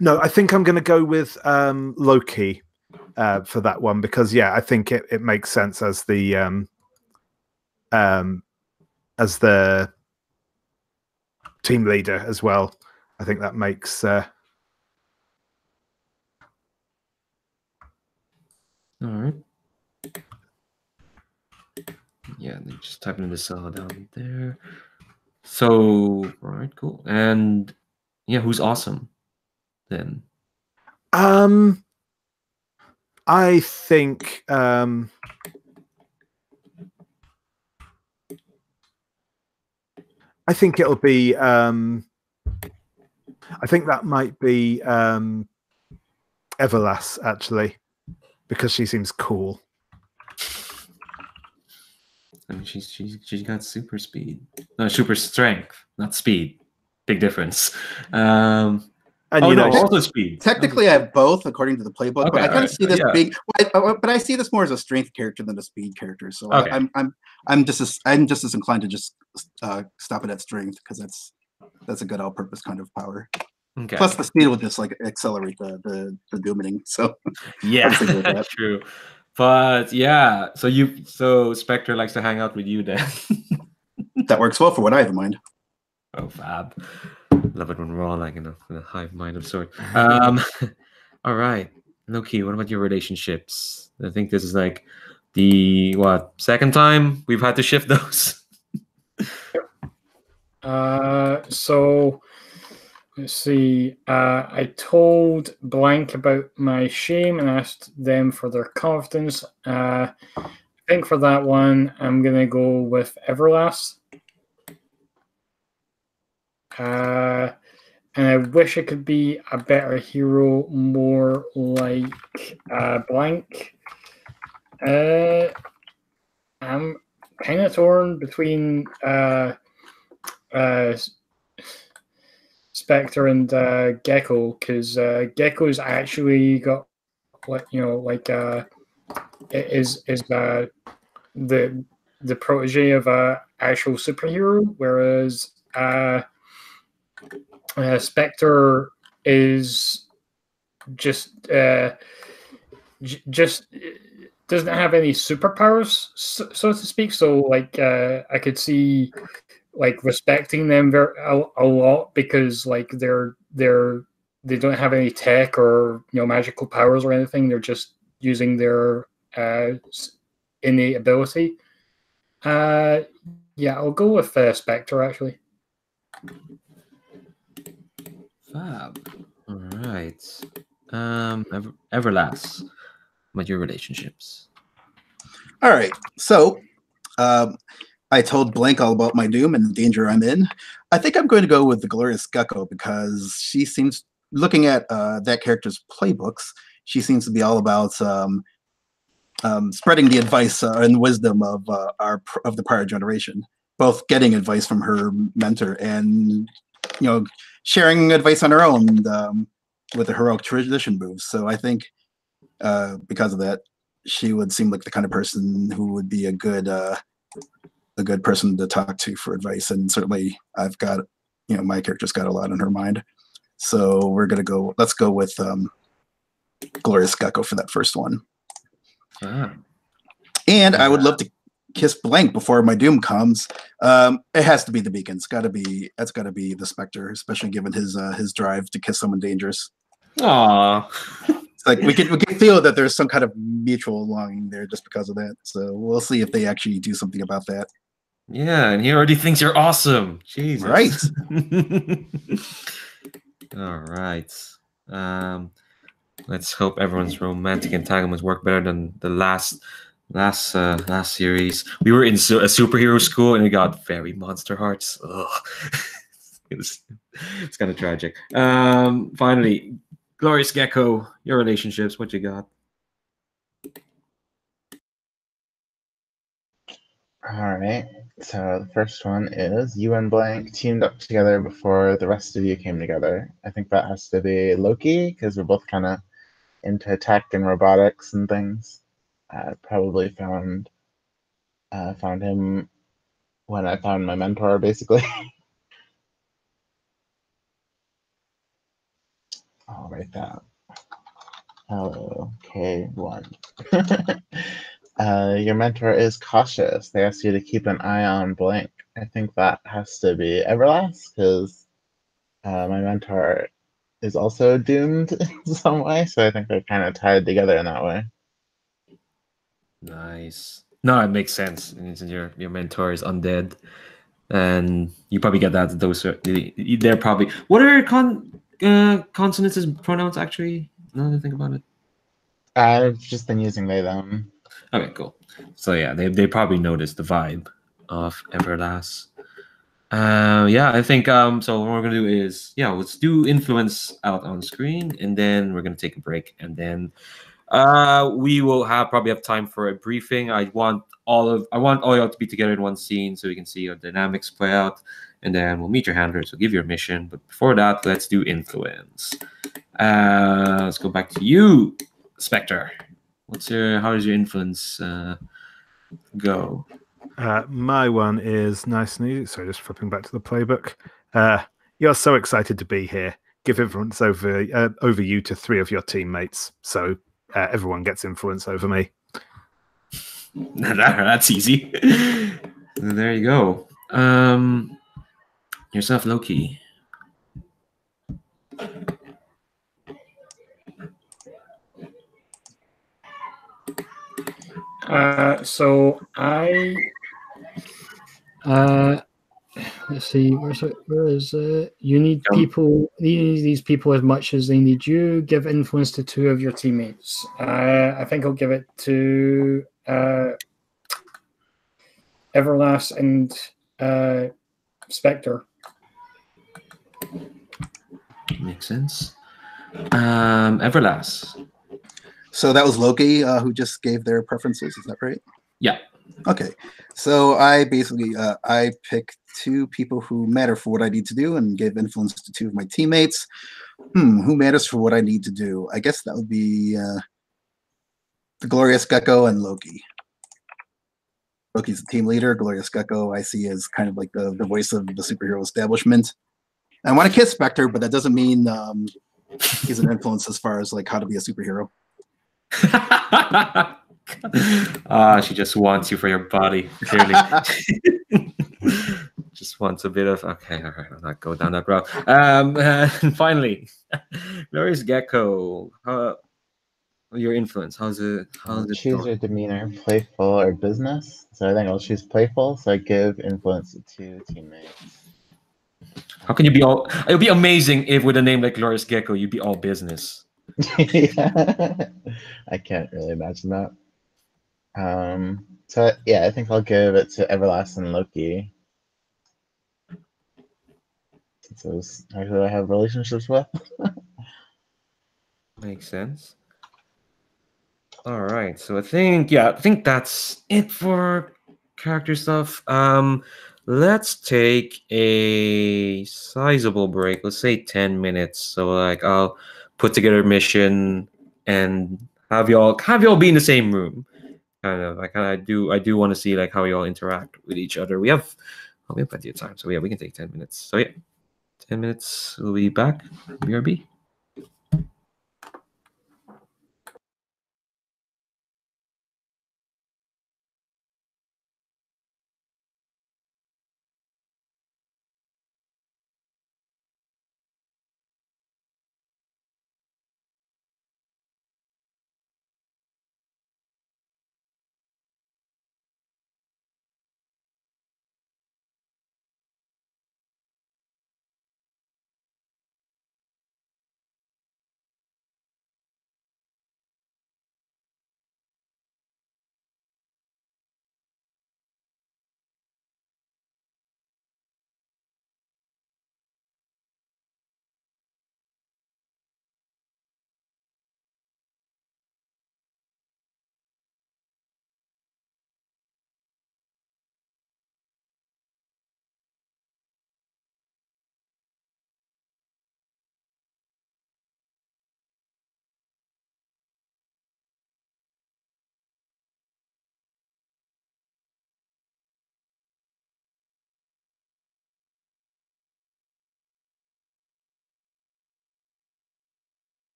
No, I think I'm going to go with Loki for that one, because I think it makes sense as the team leader as well. I think that makes all right. Yeah, just typing in the cell down there. So, all right, cool. And yeah, who's awesome then? I think it'll be I think that might be Everlast, actually, because she seems cool. I mean, she's got super speed. No, super strength, not speed. Big difference. And Oh you no, know, also speed. Technically, I have both according to the playbook, but Okay, I kind alright, of see this yeah. being, but I see this more as a strength character than a speed character. So Okay. I'm just as inclined to just stop it at strength because that's a good all-purpose kind of power. Okay. Plus, the speed will just like accelerate the dooming. So yeah, I was thinking about that. true. But yeah, so Spectre likes to hang out with you then. That works well for what I have in mind. Oh, fab. Love it when we're all like in a hive mind of sort. All right. Loki, what about your relationships? I think this is like the second time we've had to shift those. So let's see. I told Blank about my shame and asked them for their confidence. I think for that one, I'm gonna go with Everlast. And I wish I could be a better hero, more like Blank. I'm kind of torn between Spectre and Gecko, because Gecko's actually got is the protege of a actual superhero, whereas Spectre is just doesn't have any superpowers, so to speak. So like I could see like respecting them a lot because like they don't have any tech or magical powers or anything. They're just using their innate ability. Yeah, I'll go with Spectre actually. Fab. All right. Everlast. About your relationships. All right. So I told Blank all about my doom and the danger I'm in. I think I'm going to go with the Glorious Gecko because she seems, looking at that character's playbooks, she seems to be all about spreading the advice and wisdom of the prior generation, both getting advice from her mentor and sharing advice on her own with the heroic tradition moves. So I think because of that, she would seem like the kind of person who would be a good person to talk to for advice. And certainly I've got, my character's got a lot on her mind. So let's go with Glorious Gecko for that first one. And I would love to kiss Blank before my doom comes. It has to be the Beacon. That's got to be the Spectre, especially given his drive to kiss someone dangerous. Aww. It's like we can feel that there's some kind of mutual longing there just because of that. So we'll see if they actually do something about that. Yeah, and he already thinks you're awesome. Jesus. Right. All right. Let's hope everyone's romantic entanglements work better than the last series. We were in a superhero school and we got very Monster Hearts. It's kind of tragic. Finally, Glorious Gecko, your relationships, what you got? All right. So the first one is you and Blank teamed up together before the rest of you came together. I think that has to be Loki because we're both kind of into tech and robotics and things. I probably found him when I found my mentor, basically. I'll write that. LK1. Your mentor is cautious. They ask you to keep an eye on Blank. I think that has to be Everlast because my mentor is also doomed in some way. So I think they're kind of tied together in that way. Nice. No, it makes sense. And since your mentor is undead, and you probably get that. They're probably what are consonants as pronouns actually? Now that I think about it. I've just been using they them. Okay, cool. So yeah, they probably noticed the vibe of Everlast. Yeah, I think so what we're gonna do is let's do influence out on screen and then we're gonna take a break and then We will probably have time for a briefing. I want all y'all to be together in one scene so we can see your dynamics play out, and then we'll meet your handlers. We'll give you a mission, but before that, let's do influence. Let's go back to you, Spectre. How does your influence go? My one is nice and easy. So just flipping back to the playbook. You're so excited to be here. Give influence over you to 3 of your teammates. So everyone gets influence over me. That's easy. There you go. Yourself, Loki. So I let's see, where is it? You need people. You need these people as much as they need you. Give influence to 2 of your teammates. I think I'll give it to Everlast and Spectre. Makes sense. Everlast. So that was Loki who just gave their preferences. Is that right? Yeah. Okay. So I basically I pick 2 people who matter for what I need to do and give influence to 2 of my teammates. Who matters for what I need to do? I guess that would be the Glorious Gecko and Loki. Loki's the team leader. Glorious Gecko I see as kind of like the voice of the superhero establishment. I want to kiss Spectre, but that doesn't mean he's an influence as far as like how to be a superhero. She just wants you for your body, clearly. Just wants a bit of okay. All right, I'll not go down that route. And finally, Glorious Gecko. Your influence? How's it? Choose going? your demeanor, playful or business. So I think I'll choose playful. So I give influence to 2 teammates. How can you be all? It would be amazing if with a name like Glorious Gecko, you'd be all business. Yeah. I can't really imagine that. So yeah, I think I'll give it to Everlast and Loki. Since those who I have relationships with. Makes sense. All right, so I think that's it for character stuff. Let's take a sizable break. Let's say 10 minutes. So like I'll put together a mission and have y'all be in the same room. I do want to see like how y'all interact with each other. We have plenty of time, so yeah, we can take 10 minutes. So yeah, 10 minutes. We'll be back. BRB.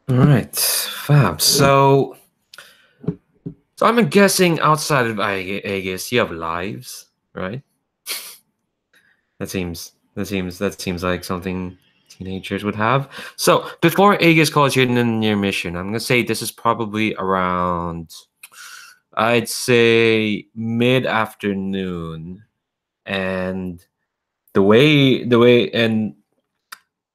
All right, fab. So I'm guessing outside of A.E.G.I.S, you have lives, right? That seems like something teenagers would have. So before A.E.G.I.S calls you in your mission, I'm gonna say this is probably around, I'd say mid-afternoon, and and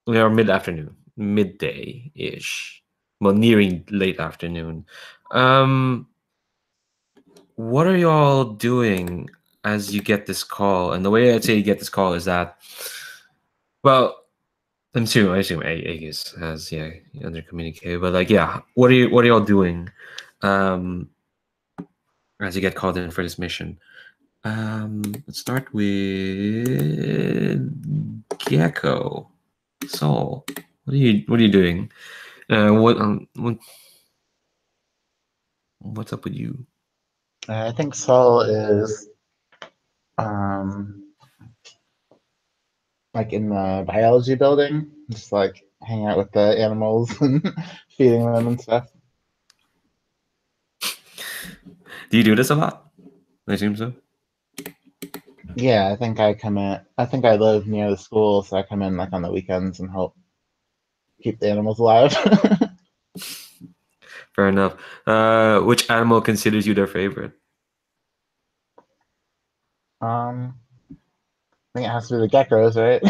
we are mid-afternoon, midday-ish, well, nearing late afternoon. What are y'all doing as you get this call? And the way I'd say you get this call is that, well, I assume A.E.G.I.S has under communicated, but like what are y'all doing as you get called in for this mission? Let's start with Gecko. Saul, what are you doing? What's up with you? I think Saul is like in the biology building, just like hanging out with the animals and feeding them and stuff. Do you do this a lot? I assume so. Yeah, I think I come in. I think I live near the school, so I come in like on the weekends and help keep the animals alive. Fair enough. Which animal considers you their favorite? I think it has to be the geckos, right?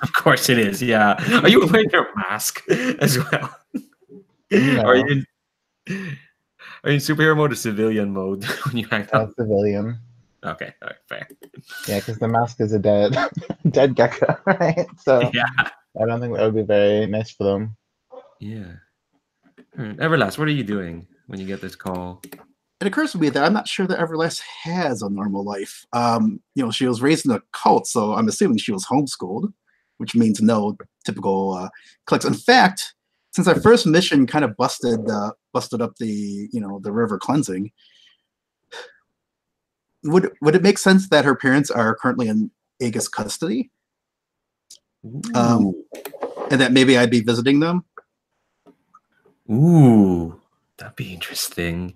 Of course it is. Yeah. Are you wearing your mask as well? No. Are you in superhero mode or civilian mode when you hang out? Civilian. Okay, all right, fair. Yeah, because the mask is a dead dead gecko, right? So Yeah. I don't think that would be very nice for them. Yeah. All right. Everlast, what are you doing when you get this call? It occurs to me that I'm not sure that Everlast has a normal life. She was raised in a cult, so I'm assuming she was homeschooled, which means no typical clicks. In fact, since our first mission kind of busted up the river cleansing, would it make sense that her parents are currently in A.E.G.I.S custody, and that maybe I'd be visiting them? Ooh, that'd be interesting.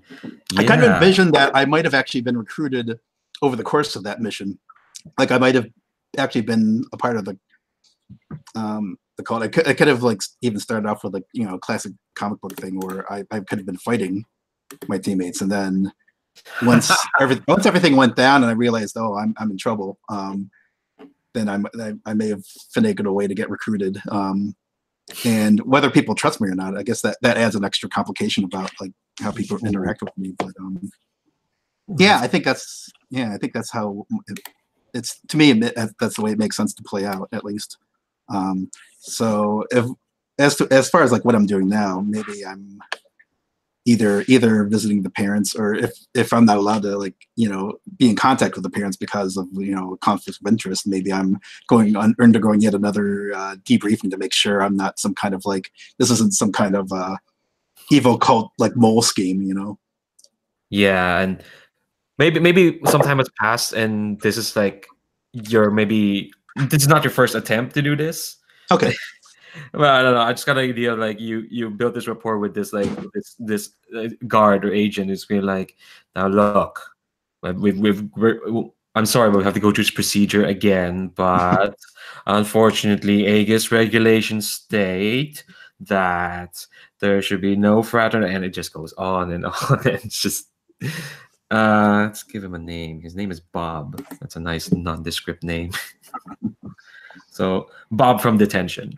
Yeah. I kind of envisioned that I might have actually been recruited over the course of that mission. Like I might have actually been a part of the cult. I could have like even started off with a classic comic book thing where I could have been fighting my teammates, and then once everything went down and I realized, oh, I'm in trouble, then I may have finagled a way to get recruited. And whether people trust me or not, I guess that adds an extra complication about like how people interact with me. But yeah, I think that's how it's to me. That's the way it makes sense to play out, at least. So as far as like what I'm doing now, maybe I'm either visiting the parents, or if I'm not allowed to be in contact with the parents because of conflict of interest, maybe I'm undergoing yet another debriefing to make sure I'm not some kind of this isn't some kind of evil cult mole scheme. Yeah, and maybe some time has passed, and this is this is not your first attempt to do this. Okay. Well, I don't know. I just got an idea of you built this rapport with this this guard or agent who's been like, now look, I'm sorry, but we have to go through this procedure again. But unfortunately, A.E.G.I.S regulations state that there should be no fraternity, and it just goes on and on. And it's just let's give him a name. His name is Bob. That's a nice nondescript name. So Bob from detention.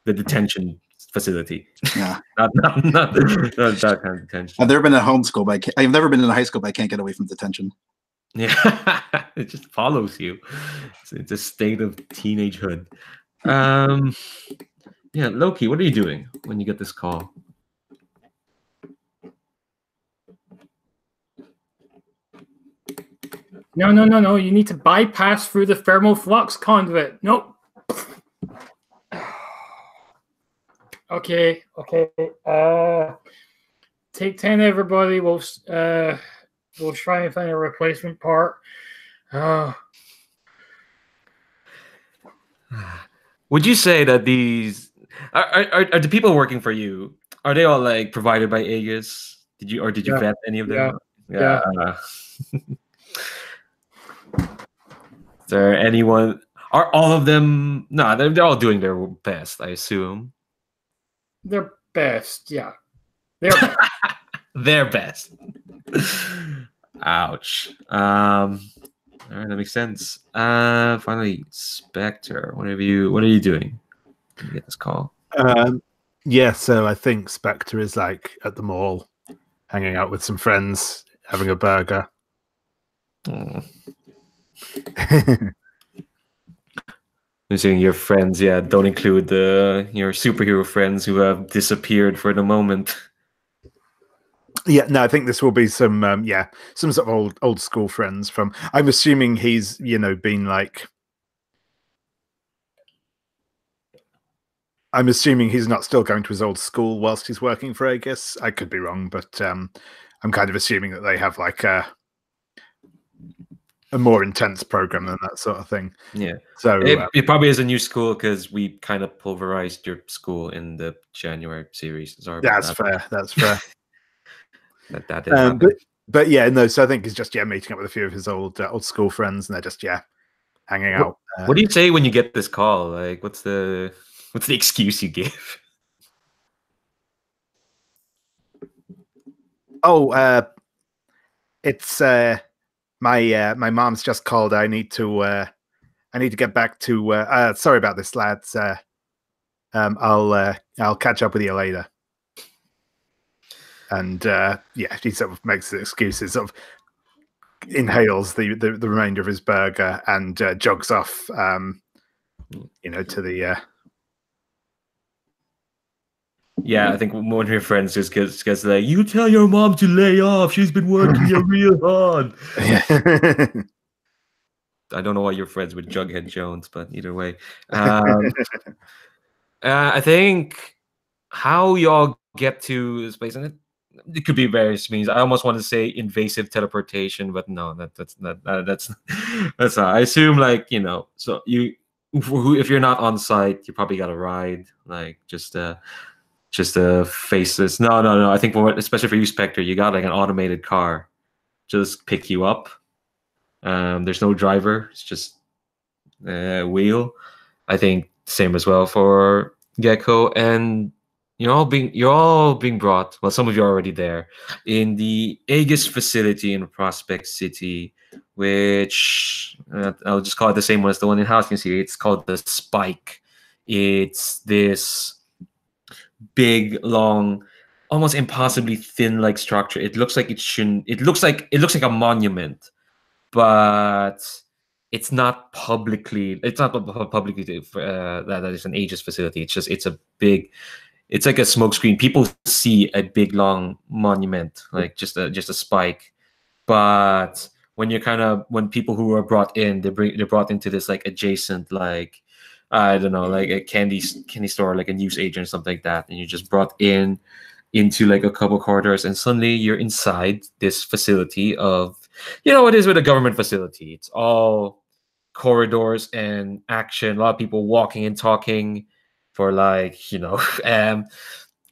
The detention facility. Yeah. not that kind of detention. I've never been in homeschool, but I've never been in a high school, but I can't get away from detention. Yeah, it just follows you. It's a state of teenagehood. Yeah, Loki, what are you doing when you get this call? No. You need to bypass through the thermal flux conduit. Nope. Okay. Take 10, everybody. We'll try and find a replacement part. Would you say that these are the people working for you? Are they all provided by A.E.G.I.S? Did you vet any of them? Yeah. Is there anyone? Are all of them? No, they're all doing their best, I assume. Their best, yeah. Their their best. Ouch. All right, that makes sense. Finally, Spectre. What are you doing? Can you get this call? Yeah, so I think Spectre is at the mall, hanging out with some friends, having a burger. I'm saying your friends, yeah, don't include your superhero friends who have disappeared for the moment. Yeah, no, I think this will be some sort of old school friends from. I'm assuming he's been I'm assuming he's not still going to his old school whilst he's working for A.E.G.I.S. I could be wrong, but I'm kind of assuming that they have a more intense program than that sort of thing. Yeah. So It probably is a new school because we kind of pulverized your school in the January series. Sorry about that's that. fair. That's fair. that did happen. But yeah, no. So I think he's just meeting up with a few of his old school friends, and they're just hanging out. What do you say when you get this call? Like, what's the excuse you give? Oh, it's my mom's just called. I need to get back to. Sorry about this, lads. I'll catch up with you later. And she sort of makes the excuses, sort of inhales the remainder of his burger and jogs off. To the. Yeah, I think one of your friends just gets like, "You tell your mom to lay off. She's been working you real hard." I don't know why you're friends with Jughead Jones, but either way, I think how y'all get to space, and it could be various means. I almost want to say invasive teleportation, but no, that's not. I assume so you, if you're not on site, you probably got to ride, like just face this. No. I think especially for you, Spectre, you got like an automated car, just pick you up. There's no driver; it's just wheel. I think same as well for Gecko, and you're all being brought. Well, some of you are already there in the A.E.G.I.S facility in Prospect City, which I'll just call it the same one as the one in house. You can see it's called the Spike. It's this big, long, almost impossibly thin-like structure. It looks like it shouldn't. It looks like a monument, but it's not publicly. It's not publicly that is an A.E.G.I.S facility. It's like a smokescreen. People see a big long monument, like just a spike. But when people who are brought in, they're brought into this like adjacent, like I don't know, like a candy store, like a news agent or something like that, and you're just brought into like a couple corridors, and suddenly you're inside this facility of, what is with a government facility. It's all corridors and action. A lot of people walking and talking for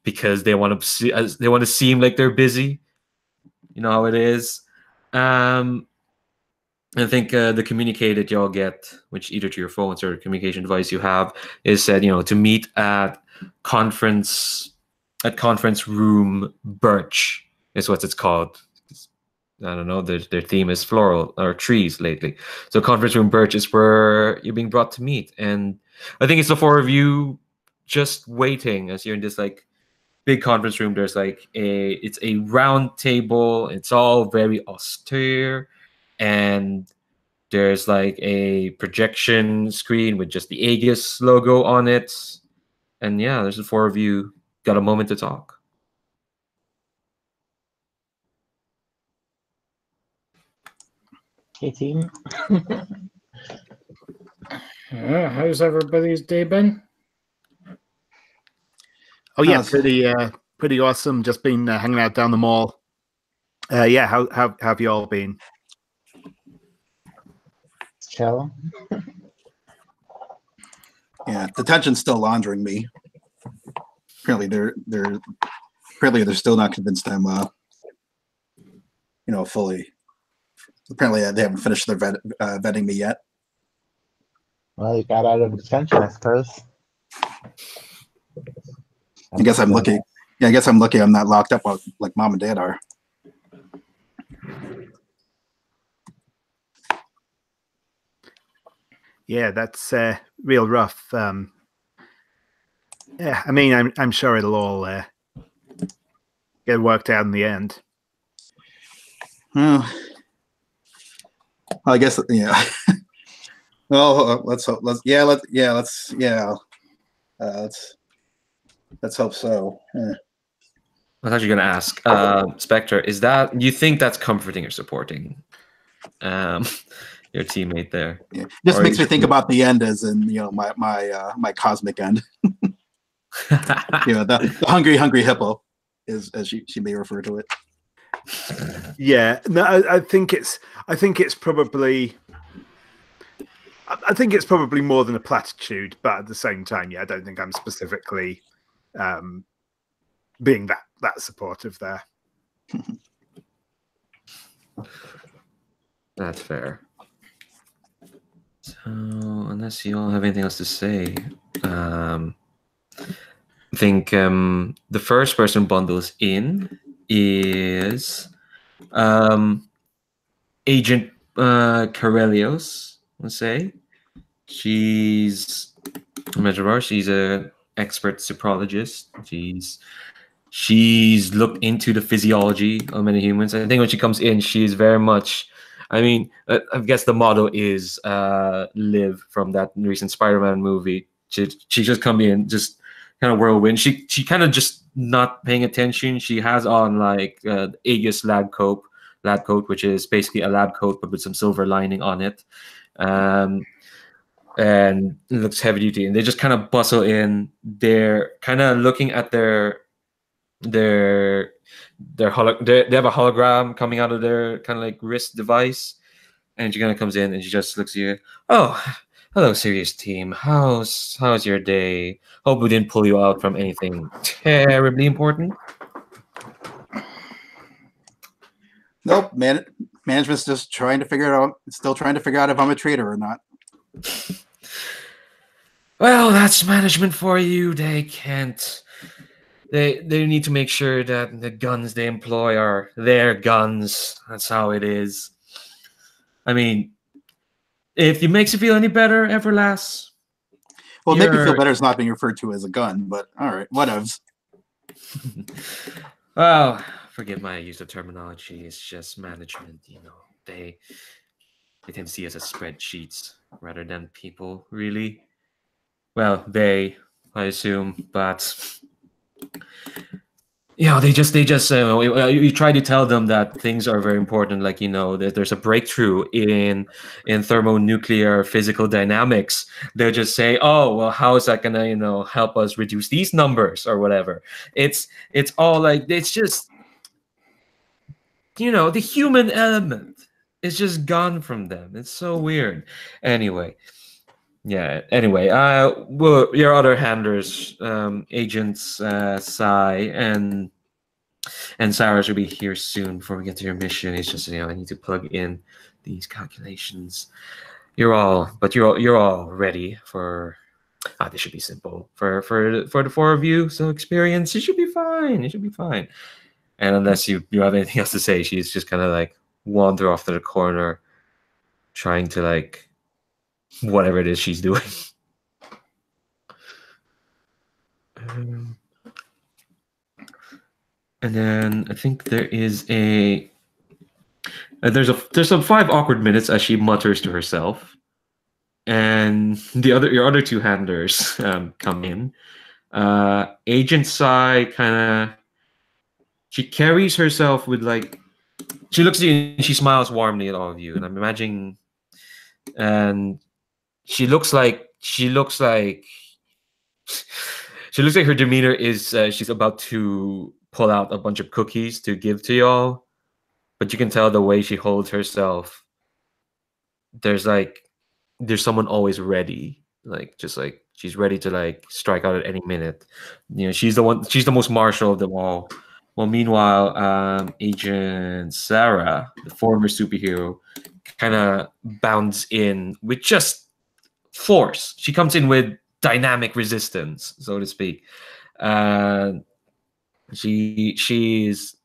because they want to seem like they're busy. You know how it is. I think the communique that y'all get, which either to your phones or communication device you have, is said, to meet at conference room Birch is what it's called. I don't know. Their theme is floral or trees lately. So conference room Birch is where you're being brought to meet, and I think it's the four of you just waiting as you're in this like big conference room. There's it's a round table. It's all very austere, and there's like a projection screen with just the A.E.G.I.S logo on it, and there's the four of you got a moment to talk. Hey, team. How's everybody's day been? Oh yeah, pretty awesome. Just been hanging out down the mall. How have you all been? Chill. Yeah, detention's still laundering me. Apparently they're still not convinced I'm fully. Apparently they haven't finished their vetting me yet. Well, you got out of detention, I suppose. I guess I'm lucky. Yeah, I guess I'm lucky I'm not locked up like mom and dad are. Yeah, that's real rough. Yeah, I mean, I'm sure it'll all get worked out in the end. Well, I guess well, let's hope. Let's hope so. Yeah. I was actually going to ask, Spectre, you think that's comforting or supporting your teammate there? Yeah. Just makes me think about the end as in my cosmic end. The hungry hippo is as she may refer to it. Yeah, no, I think it's probably more than a platitude, but at the same time, yeah, I don't think I'm specifically being that supportive there. That's fair. So, unless you all have anything else to say, I think the first person bundles in is Agent Corellios, let's say. She's a expert psichologist. She's looked into the physiology of many humans. I think when she comes in, she's very much. I mean, I guess the motto is "Live" from that recent Spider-Man movie. She just come in, just kind of whirlwind. She kind of just not paying attention. She has on like A.E.G.I.S lab coat, which is basically a lab coat but with some silver lining on it. And it looks heavy duty, and they just kind of bustle in. They're kind of looking at they have a hologram coming out of their kind of like wrist device, and she kind of comes in and she just looks at you. Oh, hello, Sirius Team. How's your day? Hope we didn't pull you out from anything terribly important. Nope, management's just trying to figure it out. Still trying to figure out if I'm a traitor or not. Well, that's management for you. They can't. They need to make sure that the guns they employ are their guns. That's how it is. I mean, if it makes you feel any better, Everlast. Well, make me feel better it's not being referred to as a gun, but all right, whatevs. Well, forgive my use of terminology. It's just management, you know. They tend to see us as spreadsheets rather than people, really. Well, I assume, but you know, they just you try to tell them that things are very important, like, you know, that there's a breakthrough in thermonuclear physical dynamics. They'll just say, oh, well, how is that gonna, you know, help us reduce these numbers or whatever. It's all like, it's just, you know, the human element is just gone from them. It's so weird. Anyway, well, your other handlers, agents Sai and Sarah should be here soon before we get to your mission. It's just, you know, I need to plug in these calculations. You're all ready for. This should be simple for the four of you. So experience, it should be fine. It should be fine. And unless you have anything else to say, she's just kind of like wander off to the corner, trying to like whatever it is she's doing. And then I think there is there's some 5 awkward minutes as she mutters to herself, and your other two handlers come in. Agent Sai she carries herself with like, she looks at you and she smiles warmly at all of you, and I'm imagining, and she looks like her demeanor is she's about to pull out a bunch of cookies to give to y'all, but you can tell the way she holds herself. There's someone always ready, like just like she's ready to like strike out at any minute. You know, she's the most martial of them all. Well, meanwhile, Agent Sarah, the former superhero, kind of bounds in with just force. She comes in with dynamic resistance, so to speak. She's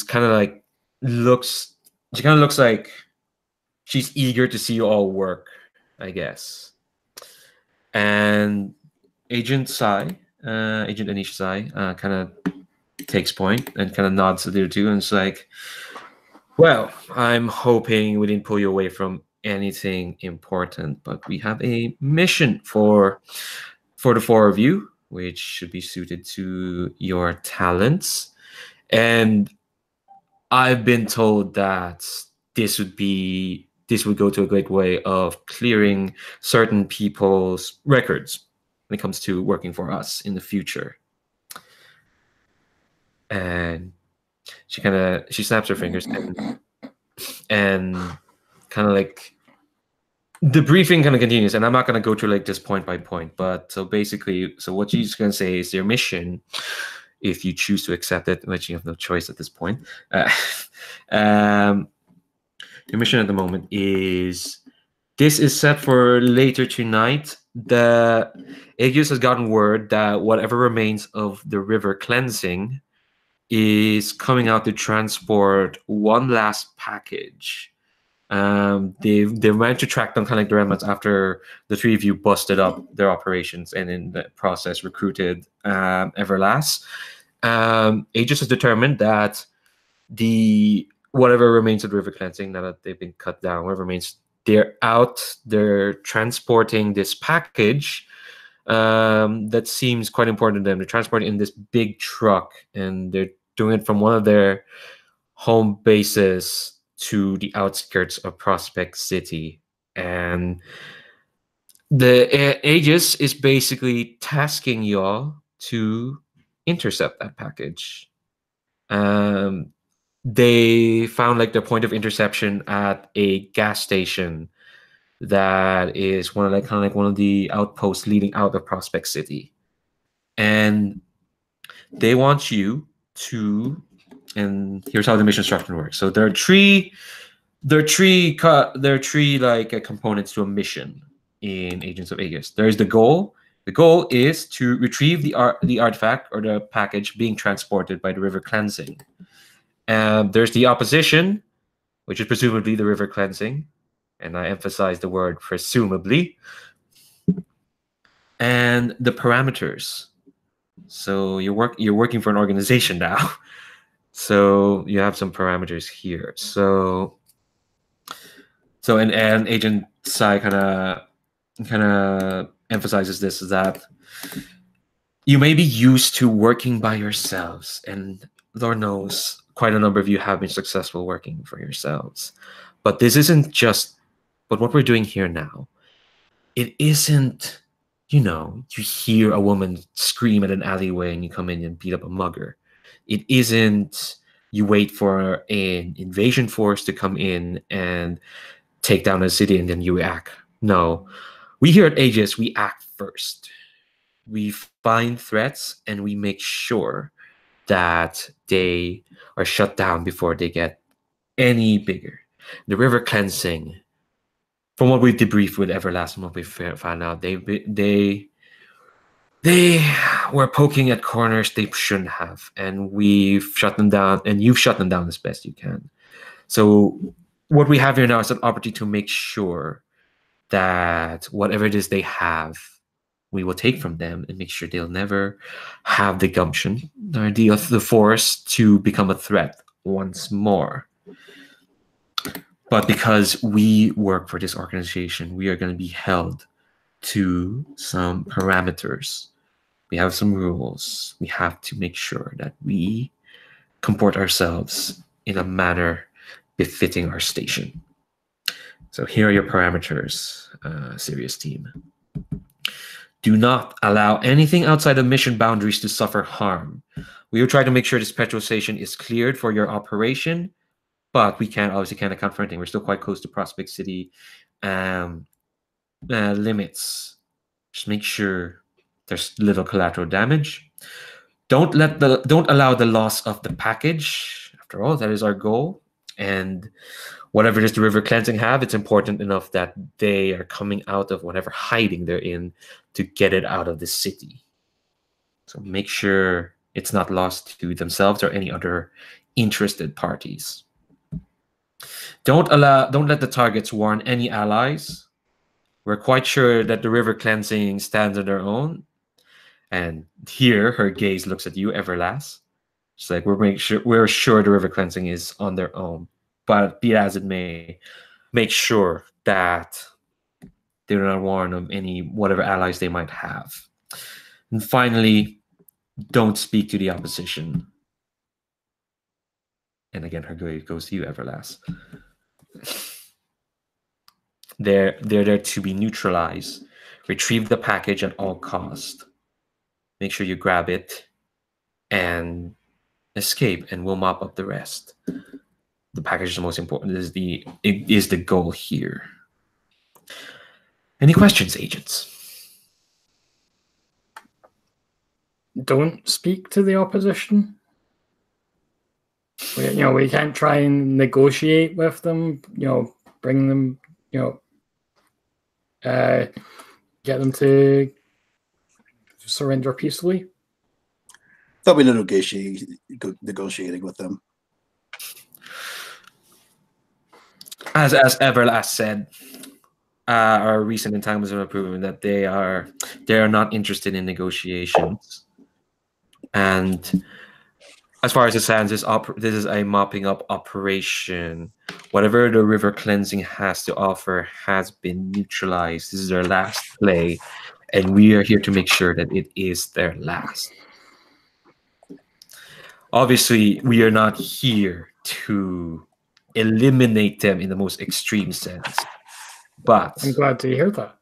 kind of like looks like she's eager to see you all work, I guess. And Agent Anisha Sai kind of takes point and kind of nods to the other two, and it's like, well, I'm hoping we didn't pull you away from anything important, but we have a mission for the 4 of you, which should be suited to your talents. And I've been told that this would go to a great way of clearing certain people's records when it comes to working for us in the future. And she snaps her fingers and kind of like the briefing kind of continues, and I'm not going to go through like this point by point, but so basically, so what she's going to say is your mission, if you choose to accept it, which you have no choice at this point. Your mission at the moment is, this is set for later tonight. The A.E.G.I.S has gotten word that whatever remains of the river cleansing is coming out to transport one last package. They went to track down kind of like the remnants after the three of you busted up their operations and in the process recruited Everlast. A.E.G.I.S has determined that the whatever remains of the river cleansing, now that they've been cut down, whatever remains, they're transporting this package that seems quite important to them. They're transporting in this big truck, and they're doing it from one of their home bases to the outskirts of Prospect City. And the A.E.G.I.S is basically tasking y'all to intercept that package. They found like the point of interception at a gas station that is one of like kind of like one of the outposts leading out of Prospect City, and they want you to. And here's how the mission structure works. So there are three like components to a mission in Agents of A.E.G.I.S. There's the goal. The goal is to retrieve the artifact or the package being transported by the river cleansing. There's the opposition, which is presumably the river cleansing, and I emphasize the word presumably. And the parameters. So you're working for an organization now. So you have some parameters here. So and Agent Sai kind of emphasizes this, is that you may be used to working by yourselves, and Lord knows quite a number of you have been successful working for yourselves. But this isn't just, but what we're doing here now, it isn't, you hear a woman scream at an alleyway and you come in and beat up a mugger. It isn't you wait for an invasion force to come in and take down a city and then you act. No, we here at A.E.G.I.S, we act first. We find threats and we make sure that they are shut down before they get any bigger. The river cleansing, from what we debriefed with Everlast and what we found out, they were poking at corners they shouldn't have, and we've shut them down, and you've shut them down as best you can. So what we have here now is an opportunity to make sure that whatever it is they have, we will take from them and make sure they'll never have the gumption or the force to become a threat once more. But because we work for this organization, we are going to be held to some parameters. We have some rules. We have to make sure that we comport ourselves in a manner befitting our station. So here are your parameters, Sirius Team. Do not allow anything outside of mission boundaries to suffer harm. We will try to make sure this petrol station is cleared for your operation, but we obviously can't account for anything. We're still quite close to Prospect City limits. Just make sure there's little collateral damage. Don't allow the loss of the package. After all, that is our goal. And whatever it is the river cleansing have, it's important enough that they are coming out of whatever hiding they're in to get it out of the city. So make sure it's not lost to themselves or any other interested parties. Don't let the targets warn any allies. We're quite sure that the river cleansing stands on their own. And here her gaze looks at you, Everlast. It's like we're sure the river cleansing is on their own. But be as it may, make sure that they do not warn of any whatever allies they might have. And finally, don't speak to the opposition. And again, her gaze goes to you, Everlast. They're there to be neutralized. Retrieve the package at all cost. Make sure you grab it and escape, and we'll mop up the rest. The package is the most important. It is the goal here. Any questions, agents? Don't speak to the opposition. We can't try and negotiate with them. Bring them. Get them to surrender peacefully. There'll be no negotiating with them. As Everlast said, our recent entanglements have proven that they are not interested in negotiations. And as far as it stands, this is a mopping up operation. Whatever the river cleansing has to offer has been neutralized. This is their last play, and we are here to make sure that it is their last. Obviously, we are not here to eliminate them in the most extreme sense. But I'm glad to hear that.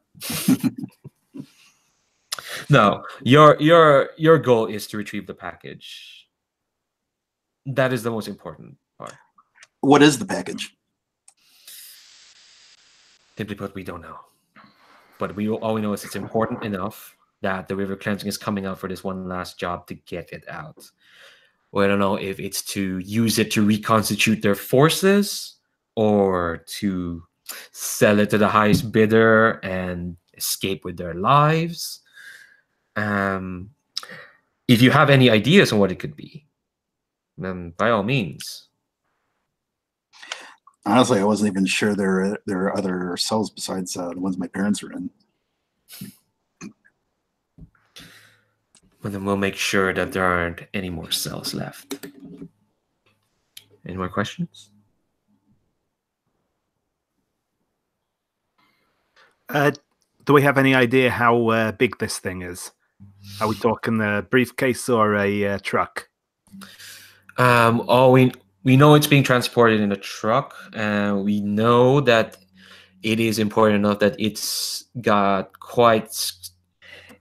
No, your goal is to retrieve the package. That is the most important part. What is the package? Simply put, we don't know. But all we know is it's important enough that the river cleansing is coming out for this one last job to get it out. We don't know if it's to use it to reconstitute their forces or to sell it to the highest bidder and escape with their lives. If you have any ideas on what it could be, then by all means. Honestly, I wasn't even sure there are other cells besides the ones my parents are in. Well, then we'll make sure that there aren't any more cells left. Any more questions? Do we have any idea how big this thing is? Are we talking a briefcase or a truck? We know it's being transported in a truck, and we know that it is important enough that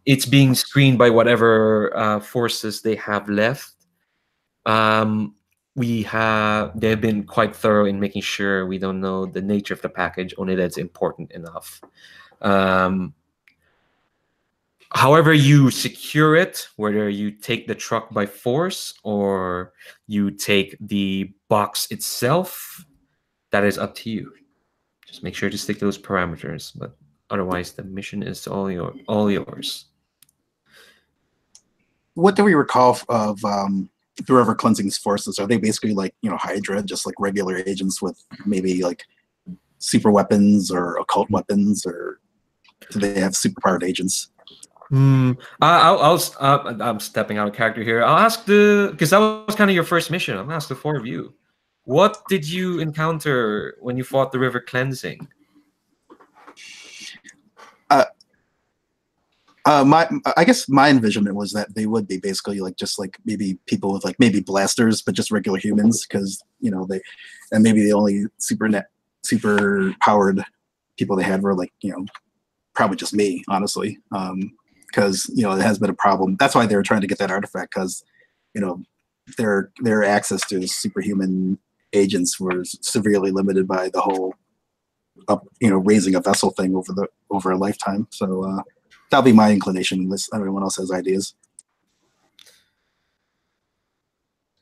it's being screened by whatever forces they have left. They've been quite thorough in making sure we don't know the nature of the package, only that it's important enough. However you secure it, whether you take the truck by force or you take the box itself, that is up to you. Just make sure to stick to those parameters, but otherwise the mission is all yours. What do we recall of the river cleansing's forces? Are they basically like Hydra, just like regular agents with maybe like super weapons or occult weapons, or do they have superpowered agents? I'm stepping out of character here. I'll ask because that was kind of your first mission. I'm gonna ask the four of you. What did you encounter when you fought the river cleansing? I guess my envisionment was that they would be basically just maybe people with maybe blasters, but just regular humans, because and maybe the only super powered people they had were probably just me, honestly, because it has been a problem. That's why they were trying to get that artifact, because their access to superhuman agents was severely limited by the whole raising a vessel thing over a lifetime. So that'll be my inclination, unless everyone else has ideas.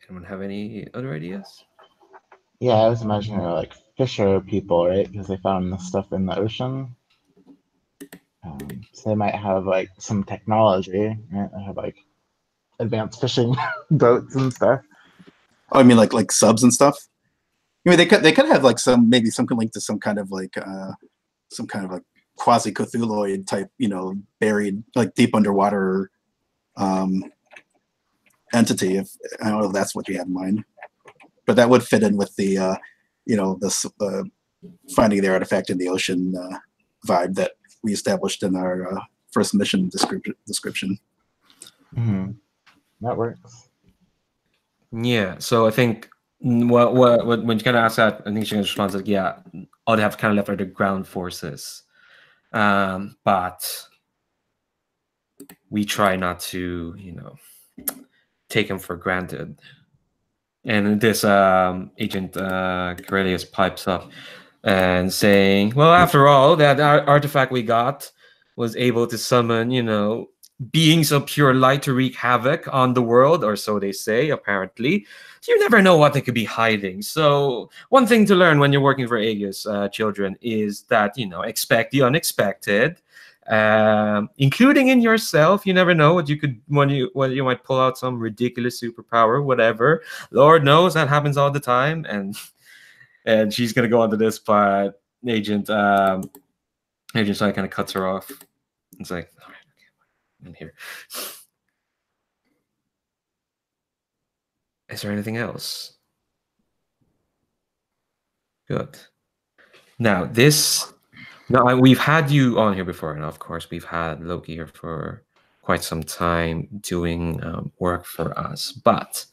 Anyone have any other ideas? Yeah, I was imagining they're like fisher people, right? Because they found this stuff in the ocean. So they might have some technology, right? They have advanced fishing boats and stuff. Oh, I mean like subs and stuff. I mean, they could have maybe something linked to some kind of quasi Cthulhuoid type, buried deep underwater entity. If I don't know if that's what you have in mind, but that would fit in with the finding the artifact in the ocean vibe that we established in our first mission description. Mm-hmm. That works. Yeah. So I think what when you kind of ask that, I think she responds like, yeah, all they have kind of left are the ground forces. But we try not to, take them for granted. And this Agent Corellius pipes up and saying, well, after all, that artifact we got was able to summon, you know, beings of pure light to wreak havoc on the world, or so they say, apparently. You never know what they could be hiding. So one thing to learn when you're working for Aegis, children, is that, you know, expect the unexpected. Including in yourself. You never know what you might pull out some ridiculous superpower, whatever. Lord knows that happens all the time. And she's gonna go on to this, but Agent Side kind of cuts her off. It's like, all right, okay, I'm here. Is there anything else? Good. Now we've had you on here before, and of course we've had Loki here for quite some time doing work for us. But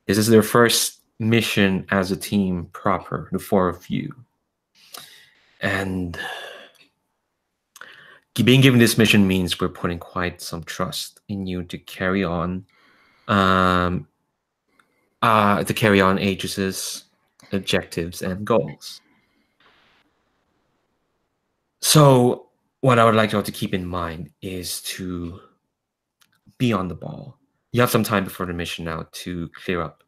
this is their first mission as a team proper, the four of you. And being given this mission means we're putting quite some trust in you to carry on Aegis's objectives and goals. So what I would like you all to keep in mind is to be on the ball. You have some time before the mission now to clear up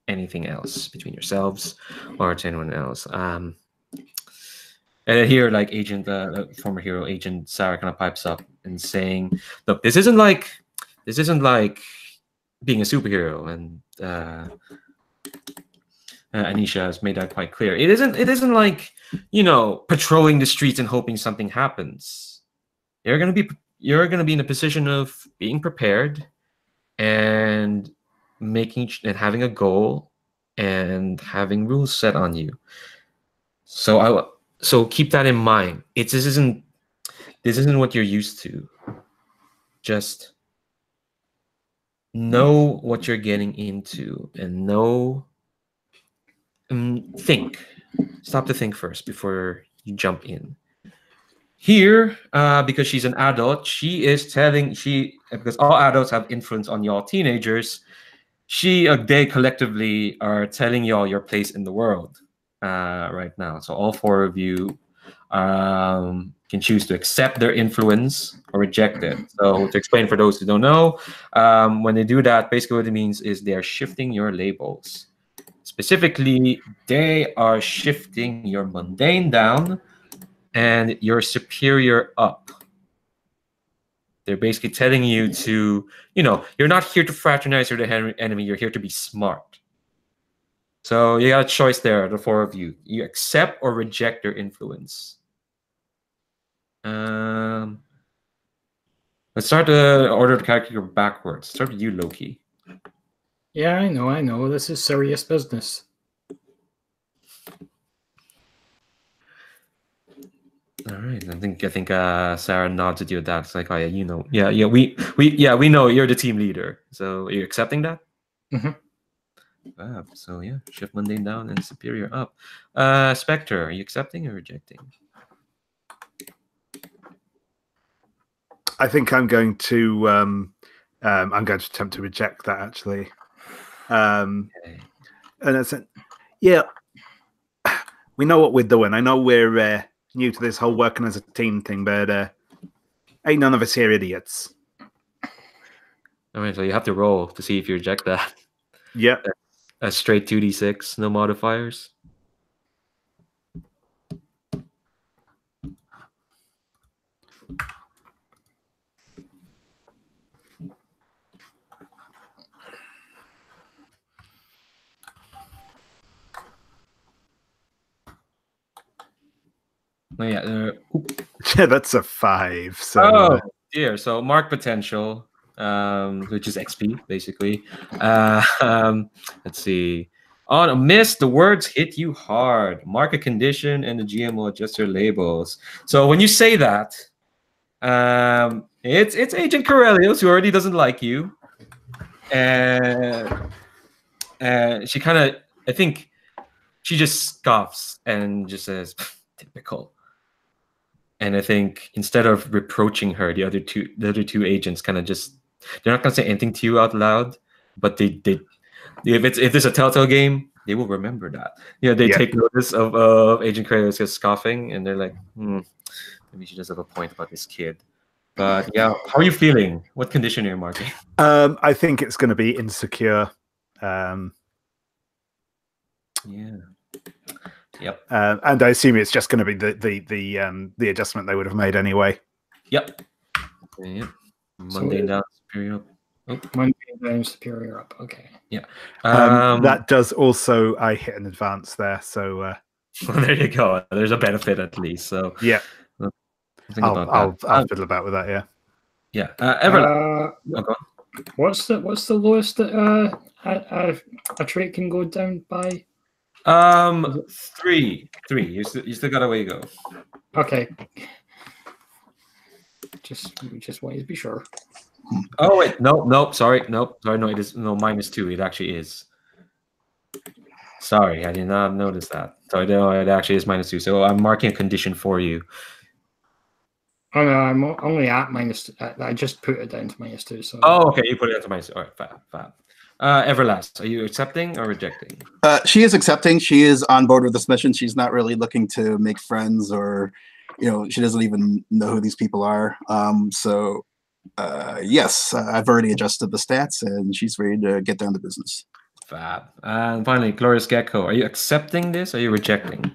anything else between yourselves or to anyone else. And here, like former hero Agent Sarah kind of pipes up and saying, "Look, this isn't like being a superhero." And Anisha has made that quite clear. It isn't like, you know, patrolling the streets and hoping something happens. You're gonna be in a position of being prepared and having a goal and having rules set on you. So keep that in mind. This isn't what you're used to. Just know what you're getting into and think. Stop to think first before you jump in. Here, because she's an adult, because all adults have influence on y'all teenagers, they collectively are telling y'all your place in the world right now. So all four of you can choose to accept their influence or reject it. So to explain for those who don't know, when they do that, basically what it means is they are shifting your labels. Specifically, they are shifting your mundane down and your superior up. They're basically telling you to, you know, you're not here to fraternize with the enemy, you're here to be smart. So you got a choice there, the four of you. You accept or reject their influence. Let's start the order of the character backwards. Start with you, Loki. Yeah, I know. This is serious business. All right, I think Sarah nods at you at that. It's like, oh yeah, you know, we know you're the team leader. So are you accepting that? Mm-hmm. So yeah, shift mundane down and superior up. Spectre, are you accepting or rejecting? I think I'm going to attempt to reject that, actually. Okay. And I said, yeah, we know what we're doing. I know we're new to this whole working as a team thing, but ain't none of us here idiots. All right, so you have to roll to see if you reject that. Yep. A straight 2d6, no modifiers. Oh yeah, Yeah, that's a 5. So oh dear. So mark potential, which is XP basically. Let's see. On a miss, the words hit you hard. Mark a condition, and the GM will adjust your labels. So when you say that, it's Agent Corellius, who already doesn't like you, and she kind of, I think, she just scoffs and just says, "Typical." And I think instead of reproaching her, the other two agents kind of just, they're not gonna say anything to you out loud, but they if it's a Telltale game, they will remember that. They Yeah. take notice of Agent Kratos just scoffing, and they're like, maybe she does have a point about this kid. But yeah, how are you feeling? What condition are you marking? I think it's going to be insecure. Yeah. Yep. And I assume it's just going to be the adjustment they would have made anyway. Yep. Yep. Mundane down, superior up. Oh. Mundane down, superior up. Okay. Yeah. That does also I hit an advance there, so well, there you go. There's a benefit at least. So yeah, think about that. I'll fiddle about with that. Yeah. Yeah. What's the lowest that a trait can go down by? 3. You still got a way to go. Okay. Just wanted to be sure. Oh wait, no, sorry, no, it is -2. It actually is. Sorry, I did not notice that. So it actually is -2. So I'm marking a condition for you. Oh no, I'm only at -2. I just put it down to -2. So. Oh, okay, you put it down to -2. All right, fab. Everlast, are you accepting or rejecting? She is accepting. She is on board with this mission. She's not really looking to make friends, or she doesn't even know who these people are. So yes, I've already adjusted the stats, and she's ready to get down to business. Fab. And finally, Glorious Gecko, are you accepting this or are you rejecting?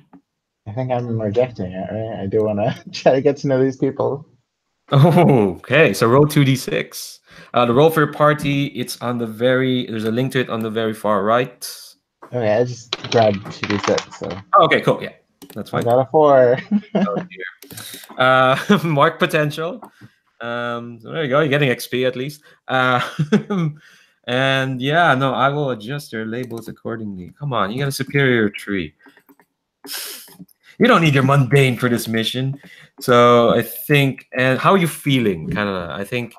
I think I'm rejecting it, right? I do want to try to get to know these people. Oh, okay. So roll 2d6. The roll for your party, it's on there's a link to it on the very far right. Okay, I just grabbed 2d6. So. Oh, okay, cool. Yeah, that's fine. I got a 4. Oh, dear. Mark potential. So there you go. You're getting XP at least. And yeah, no, I will adjust your labels accordingly. Come on, you got a superior tree. You don't need your mundane for this mission. So I think, and how are you feeling? Kind of, I think,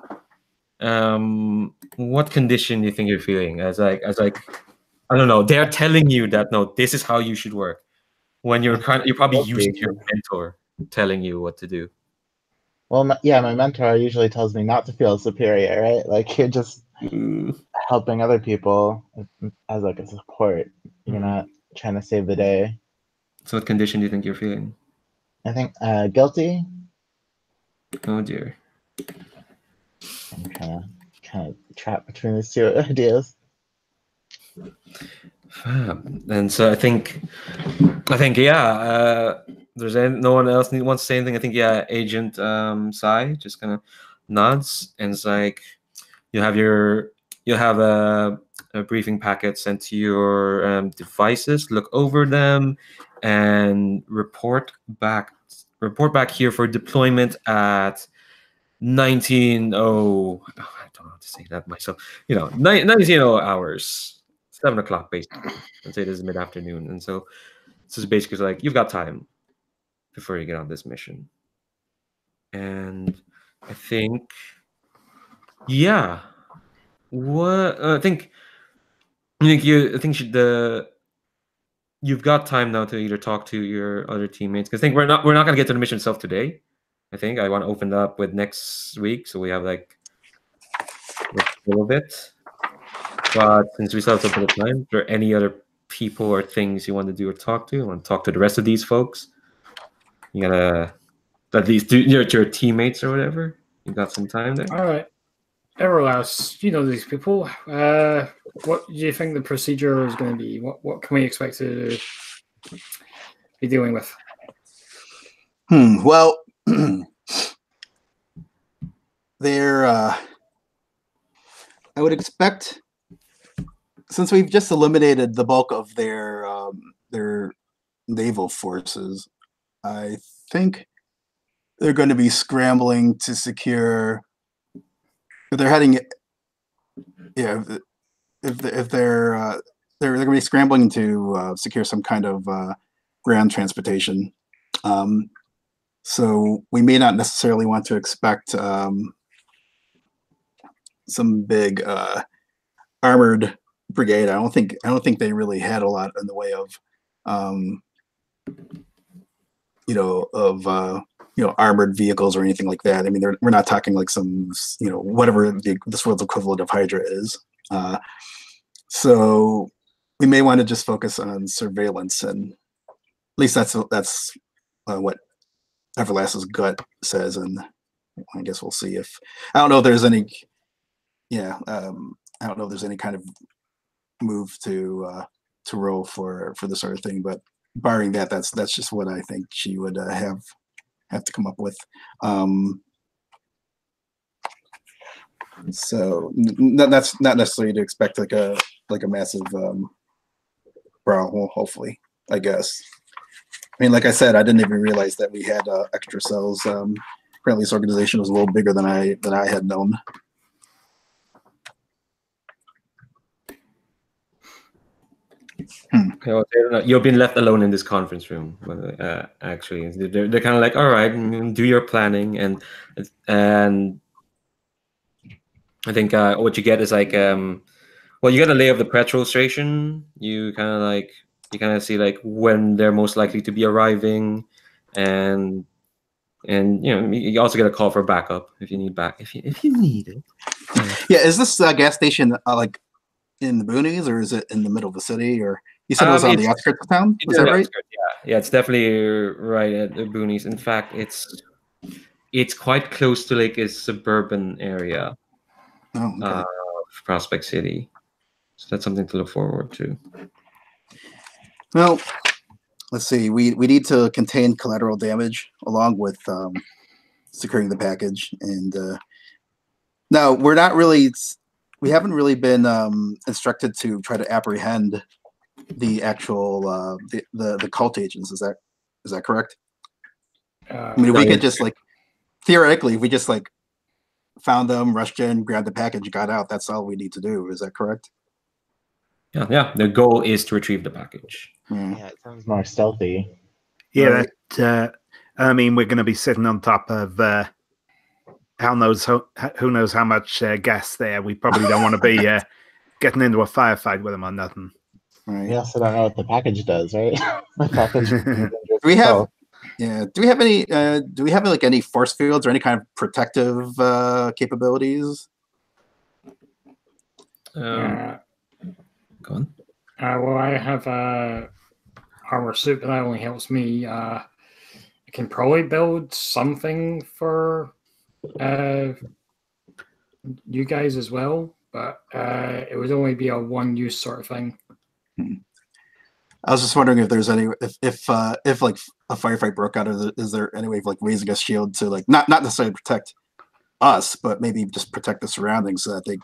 what condition do you think you're feeling? As like, I don't know. They're telling you that no, this is how you should work. When you're probably used to your mentor telling you what to do. Well, my mentor usually tells me not to feel superior, right? Like you're just helping other people as like a support. You're not trying to save the day. So what condition do you think you're feeling? I think guilty. Oh dear. I'm kind of trapped between these two ideas. And so I think yeah. There's no one else wants to say anything. I think yeah, Agent Sai just kind of nods and it's like you'll have a briefing packet sent to your devices. Look over them and report back here for deployment at 19:00. Oh, I don't know how to say that myself. 19:00 hours, 7 o'clock basically. I'd say this is mid-afternoon, and so this is basically like you've got time before you get on this mission. And I think, yeah. What I think you've got time now to either talk to your other teammates, because I think we're not gonna get to the mission itself today. I think I want to open it up with next week, so we have like a little bit. But since we still have a bit of time, are there any other people or things you want to do or talk to? You want to talk to the rest of these folks? You gotta at least do your teammates or whatever. You got some time there. All right. Everlast, you know these people. What do you think the procedure is going to be? What can we expect to be dealing with? Well, I would expect, since we've just eliminated the bulk of their naval forces, I think they're going to be scrambling to secure. If they're heading, yeah, if they're going to be scrambling to secure some kind of ground transportation. So we may not necessarily want to expect some big armored brigade. I don't think they really had a lot in the way of armored vehicles or anything like that. I mean, we're not talking like some whatever this world's equivalent of Hydra is. So we may want to just focus on surveillance, and at least that's what Everlast's gut says, and I guess we'll see if I don't know if there's any. Yeah, I don't know if there's any kind of move to roll for this sort of thing, but barring that, that's just what I think she would have to come up with. So that's not necessarily to expect like a massive brawl. Hopefully, I guess. I mean, like I said, I didn't even realize that we had extra cells. Apparently, this organization was a little bigger than I had known. Okay, well, you've been left alone in this conference room. Actually, they're kind of like, all right, do your planning, and I think what you get is like, well, you get a lay of the petrol station. You kind of see like when they're most likely to be arriving, and you also get a call for backup if you need if you need it. Yeah, is this gas station like in the boonies, or is it in the middle of the city? Or you said it was on the outskirts of town? Was that right? Yeah, it's definitely right at the boonies. In fact, it's quite close to like a suburban area. Oh, okay. Prospect City. So that's something to look forward to. Well, let's see. We need to contain collateral damage along with securing the package. And now we haven't really been instructed to try to apprehend the actual the cult agents. Is that correct? I mean, if we could just like theoretically, if we just like found them, rushed in, grabbed the package, got out, that's all we need to do. Is that correct? Yeah. The goal is to retrieve the package. Yeah, it sounds more stealthy. Yeah, right. I mean, we're going to be sitting on top of who knows how much gas there. We probably don't want to be getting into a firefight with them or nothing. Right. We also don't know what the package does, right? The package. Do we have any? Do we have like any force fields or any kind of protective capabilities? Go on. Well, I have armor suit, but that only helps me. I can probably build something for you guys as well, but it would only be a one-use sort of thing. I was just wondering if there's any if like a firefight broke out, is there any way of like raising a shield to like not necessarily protect us, but maybe just protect the surroundings so that they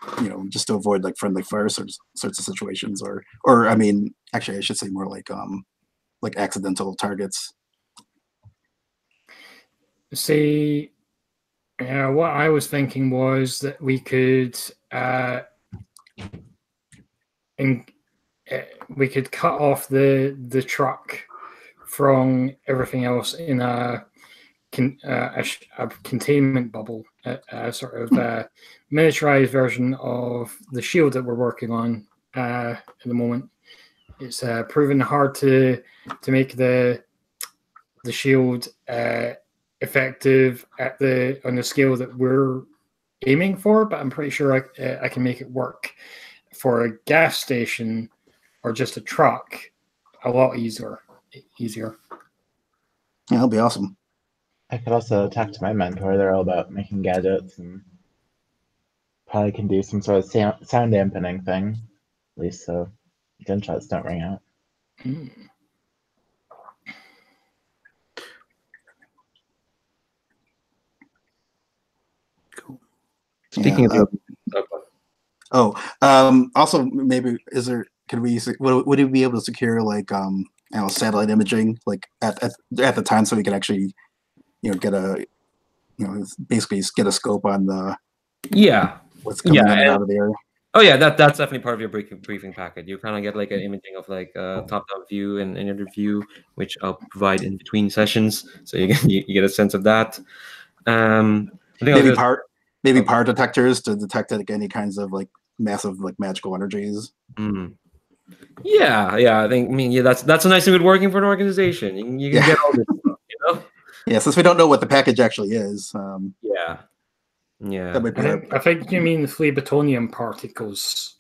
just to avoid like friendly fire sorts of situations, or I mean, actually I should say more like accidental targets. See, what I was thinking was that we could we could cut off the truck from everything else in a containment bubble, a sort of miniaturized version of the shield that we're working on at the moment. It's proven hard to make the shield effective on the scale that we're aiming for, but I'm pretty sure I can make it work for a gas station or just a truck a lot easier. Yeah, that'll be awesome. I could also talk to my mentor. They're all about making gadgets and probably can do some sort of sound dampening thing, at least so gunshots don't ring out. Cool. Speaking of also maybe would we be able to secure like satellite imaging like at the time so we can actually get a basically get a scope on the what's coming in and out of the area. Oh yeah, that's definitely part of your briefing packet. You kind of get like an imaging of like a top-down view and another view, which I'll provide in between sessions, so you get a sense of that. Maybe power detectors to detect like any kinds of like massive like magical energies. Yeah. I mean, that's a nice thing with working for an organization. You can get all this stuff, Yeah, since we don't know what the package actually is. Yeah. I think you mean the phlebotomium particles.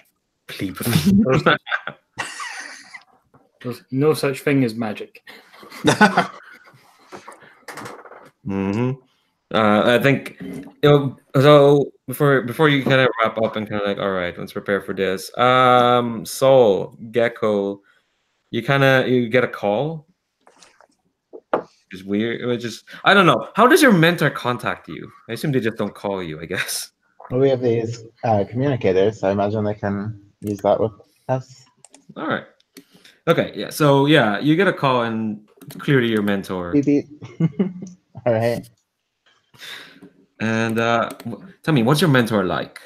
Bleep. There's no such thing as magic. I think so. Before you kind of wrap up and kind of like, all right, let's prepare for this. Soul Gecko, you get a call. It's weird. It was just I don't know. How does your mentor contact you? I assume they just don't call you. I guess. Well, we have these communicators, so I imagine they can use that with us. All right. Okay. Yeah. So yeah, you get a call and clearly your mentor. Beep beep. All right. And tell me, what's your mentor like?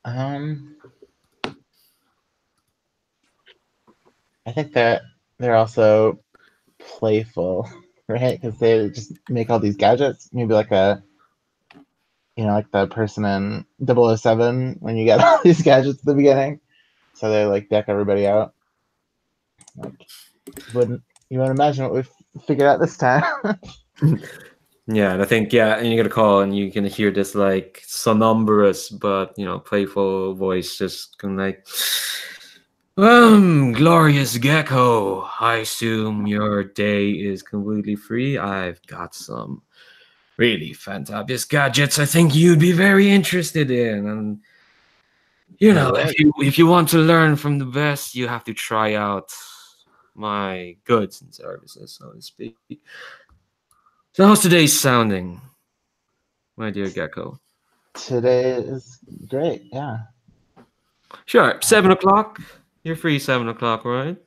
I think that they're also playful, right? Because they just make all these gadgets. Maybe like like the person in 007 when you get all these gadgets at the beginning. So they like deck everybody out. Like, you wouldn't imagine what we've figured out this time. Yeah, and I think and you get a call and you can hear this like sonorous but playful voice just kind of like, glorious Gecko. I assume your day is completely free. I've got some really fantastic gadgets I think you'd be very interested in, and Right. if you want to learn from the best, you have to try out my goods and services, so to speak. So how's today sounding, my dear Gecko? Today is great. Yeah. Sure. 7 o'clock. You're free 7 o'clock, right?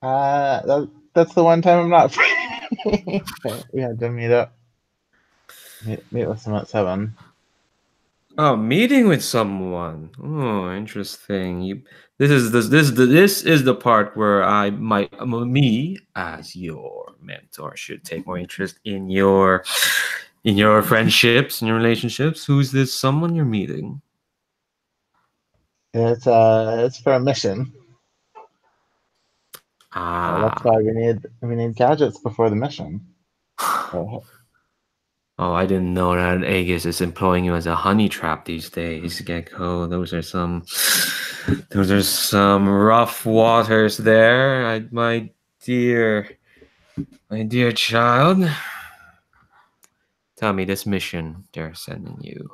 That's the one time I'm not free. We had to meet up. Meet with someone at 7. Oh, meeting with someone. Oh, interesting. This is the part where me as your mentor should take more interest in your friendships and your relationships. Who's this someone you're meeting? It's for a mission. That's why we need gadgets before the mission. Oh, I didn't know that A.E.G.I.S is employing you as a honey trap these days, Gecko. Those are some rough waters there, my dear child. Tell me this mission they're sending you.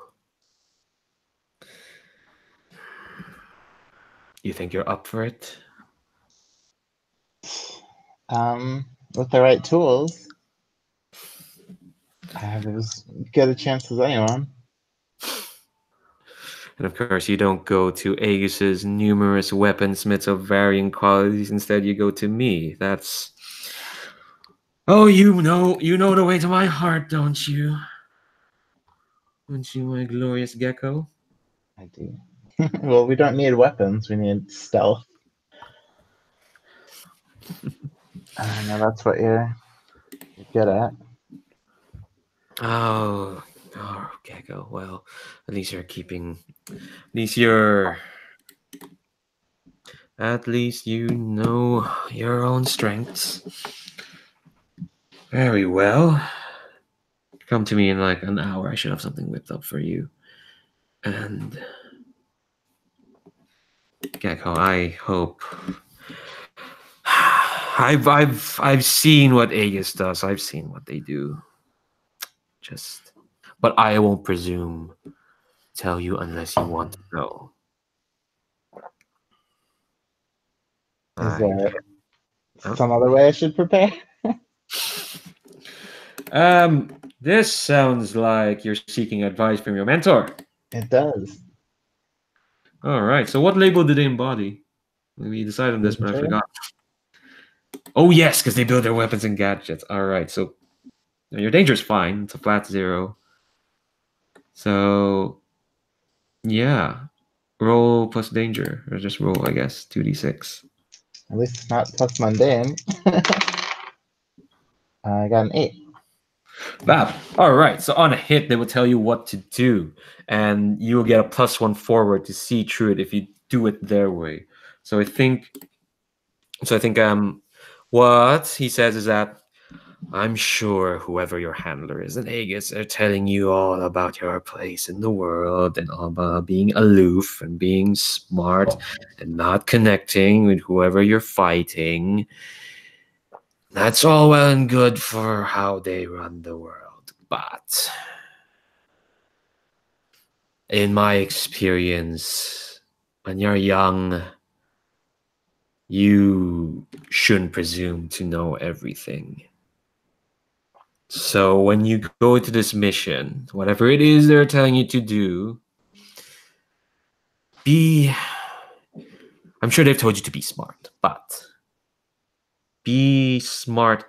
You think you're up for it? With the right tools, I have as good a chance as anyone. And of course, you don't go to A.E.G.I.S's numerous weaponsmiths of varying qualities. Instead, you go to me. That's... Oh, you know the way to my heart, don't you? Don't you, my glorious Gecko? I do. Well, we don't need weapons. We need stealth. I know that's what you're good at. Oh, Gecko. Well, at least you're keeping... At least you know your own strengths. Very well. Come to me in like an hour. I should have something whipped up for you. And Gecko, I hope... I've seen what A.E.G.I.S does. I've seen what they do. But I won't presume tell you unless you want to know. Is there some other way I should prepare? This sounds like you're seeking advice from your mentor. It does. All right. So what label did they embody? We decided on this, but I forgot. Oh, yes, because they build their weapons and gadgets. All right. So your danger is fine. It's a flat 0. So, yeah. Roll plus danger. Or just roll, I guess. 2d6. At least it's not plus mundane. I got an 8. Fab. All right. So on a hit, they will tell you what to do, and you will get a +1 forward to see through it if you do it their way. So I think what he says is that I'm sure whoever your handler is in Aegis are telling you all about your place in the world and all about being aloof and being smart and not connecting with whoever you're fighting. That's all well and good for how they run the world, but in my experience, when you're young, you shouldn't presume to know everything. So when you go into this mission, whatever it is they're telling you to do, I'm sure they've told you to be smart, but be smart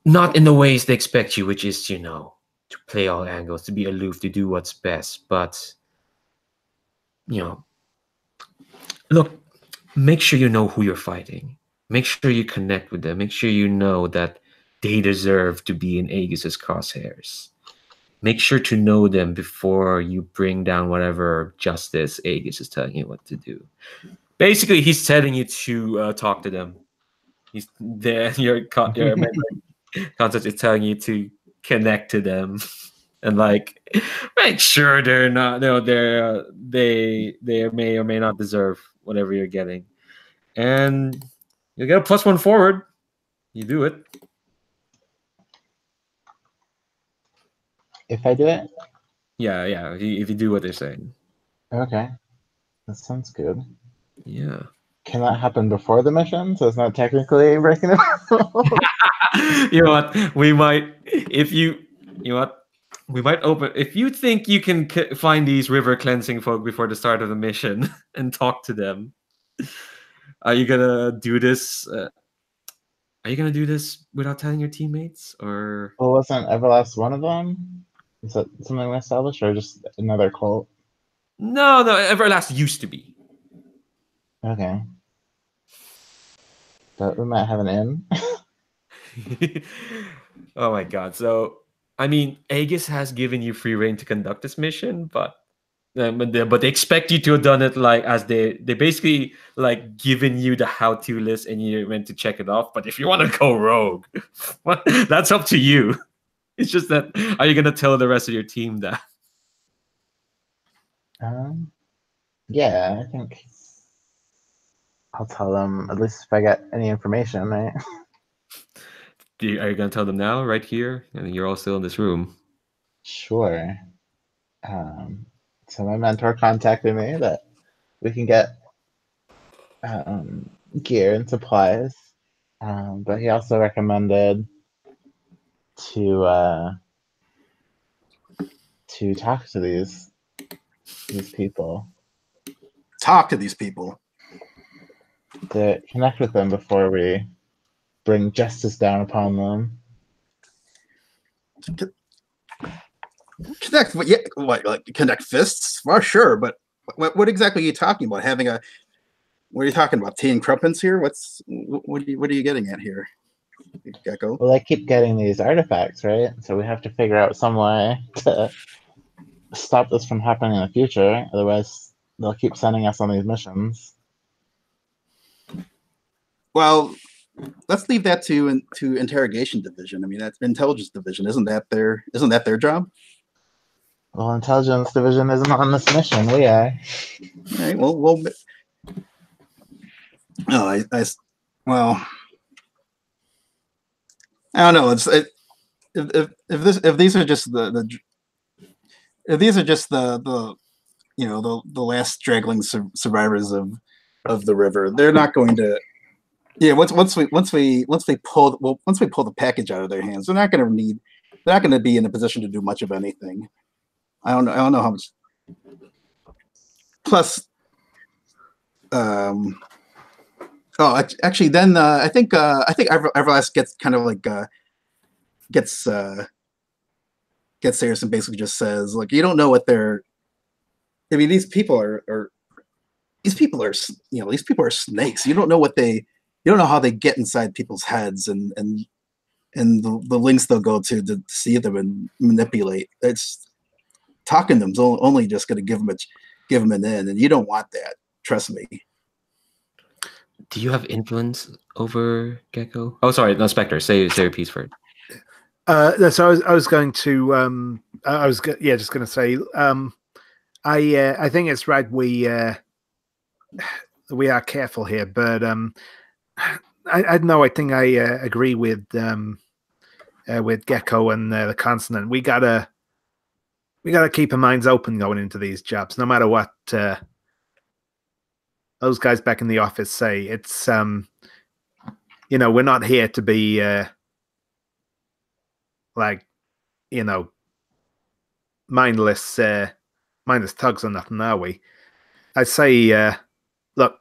not in the ways they expect you, which is, to play all angles, to be aloof, to do what's best, but, look, make sure you know who you're fighting. Make sure you connect with them. Make sure you know that they deserve to be in Aegis's crosshairs. Make sure to know them before you bring down whatever justice Aegis is telling you what to do. Basically, he's telling you to talk to them. He's there. Your concept is telling you to connect to them and make sure they're not. No, they may or may not deserve whatever you're getting, and you get a +1 forward. You do it. If I do it? Yeah. If you do what they're saying. Okay. That sounds good. Yeah. Can that happen before the mission? So it's not technically breaking the rules? You know what? We might, we might open. If you think you can find these river cleansing folk before the start of the mission and talk to them, are you gonna do this? Are you gonna do this without telling your teammates, or? Well, wasn't Everlast one of them? Is that something we established, or just another cult? No, Everlast used to be. Okay. But we might have an in. Oh my god! So, I mean, Aegis has given you free reign to conduct this mission, but they expect you to have done it as they basically giving you the how-to list and you're meant to check it off. But if you want to go rogue, that's up to you. It's just that, are you gonna tell the rest of your team that? Yeah, I think I'll tell them, at least if I get any information, right? Are you gonna tell them now, right here? I mean, you're all still in this room. Sure. So my mentor contacted me that we can get gear and supplies, but he also recommended to talk to these people. Talk to these people. To connect with them before we bring justice down upon them. Connect, yeah, connect fists for sure. But what exactly are you talking about? What are you talking about? Tea and crumpets here? What are you getting at here, Gecko? Well, I keep getting these artifacts, right? So we have to figure out some way to stop this from happening in the future. Otherwise, they'll keep sending us on these missions. Well, let's leave that to interrogation division. I mean, that's intelligence division. Isn't that their job? Well, intelligence division isn't on this mission. We are. All right. Well. Oh, well, I don't know. If these are just the last straggling survivors of the river, they're not going to. Yeah, once we pull the package out of their hands, they're not going to be in a position to do much of anything. I don't know how much. Plus, actually, then I think Everlast gets kind of gets serious and basically just says, you don't know what they're. I mean, these people are snakes. You don't know how they get inside people's heads and the links they'll go to deceive them and manipulate. It's talking to them's only just going to give them an in, and you don't want that. Trust me. Do you have influence over Gecko? Oh, sorry, no, Spectre. Say your piece first. So I was going to just going to say I think it's right we are careful here, but I don't know. I think I agree with Gecko and the consonant. We gotta keep our minds open going into these jobs, no matter what those guys back in the office say. It's we're not here to be like mindless thugs or nothing, are we? I say, look,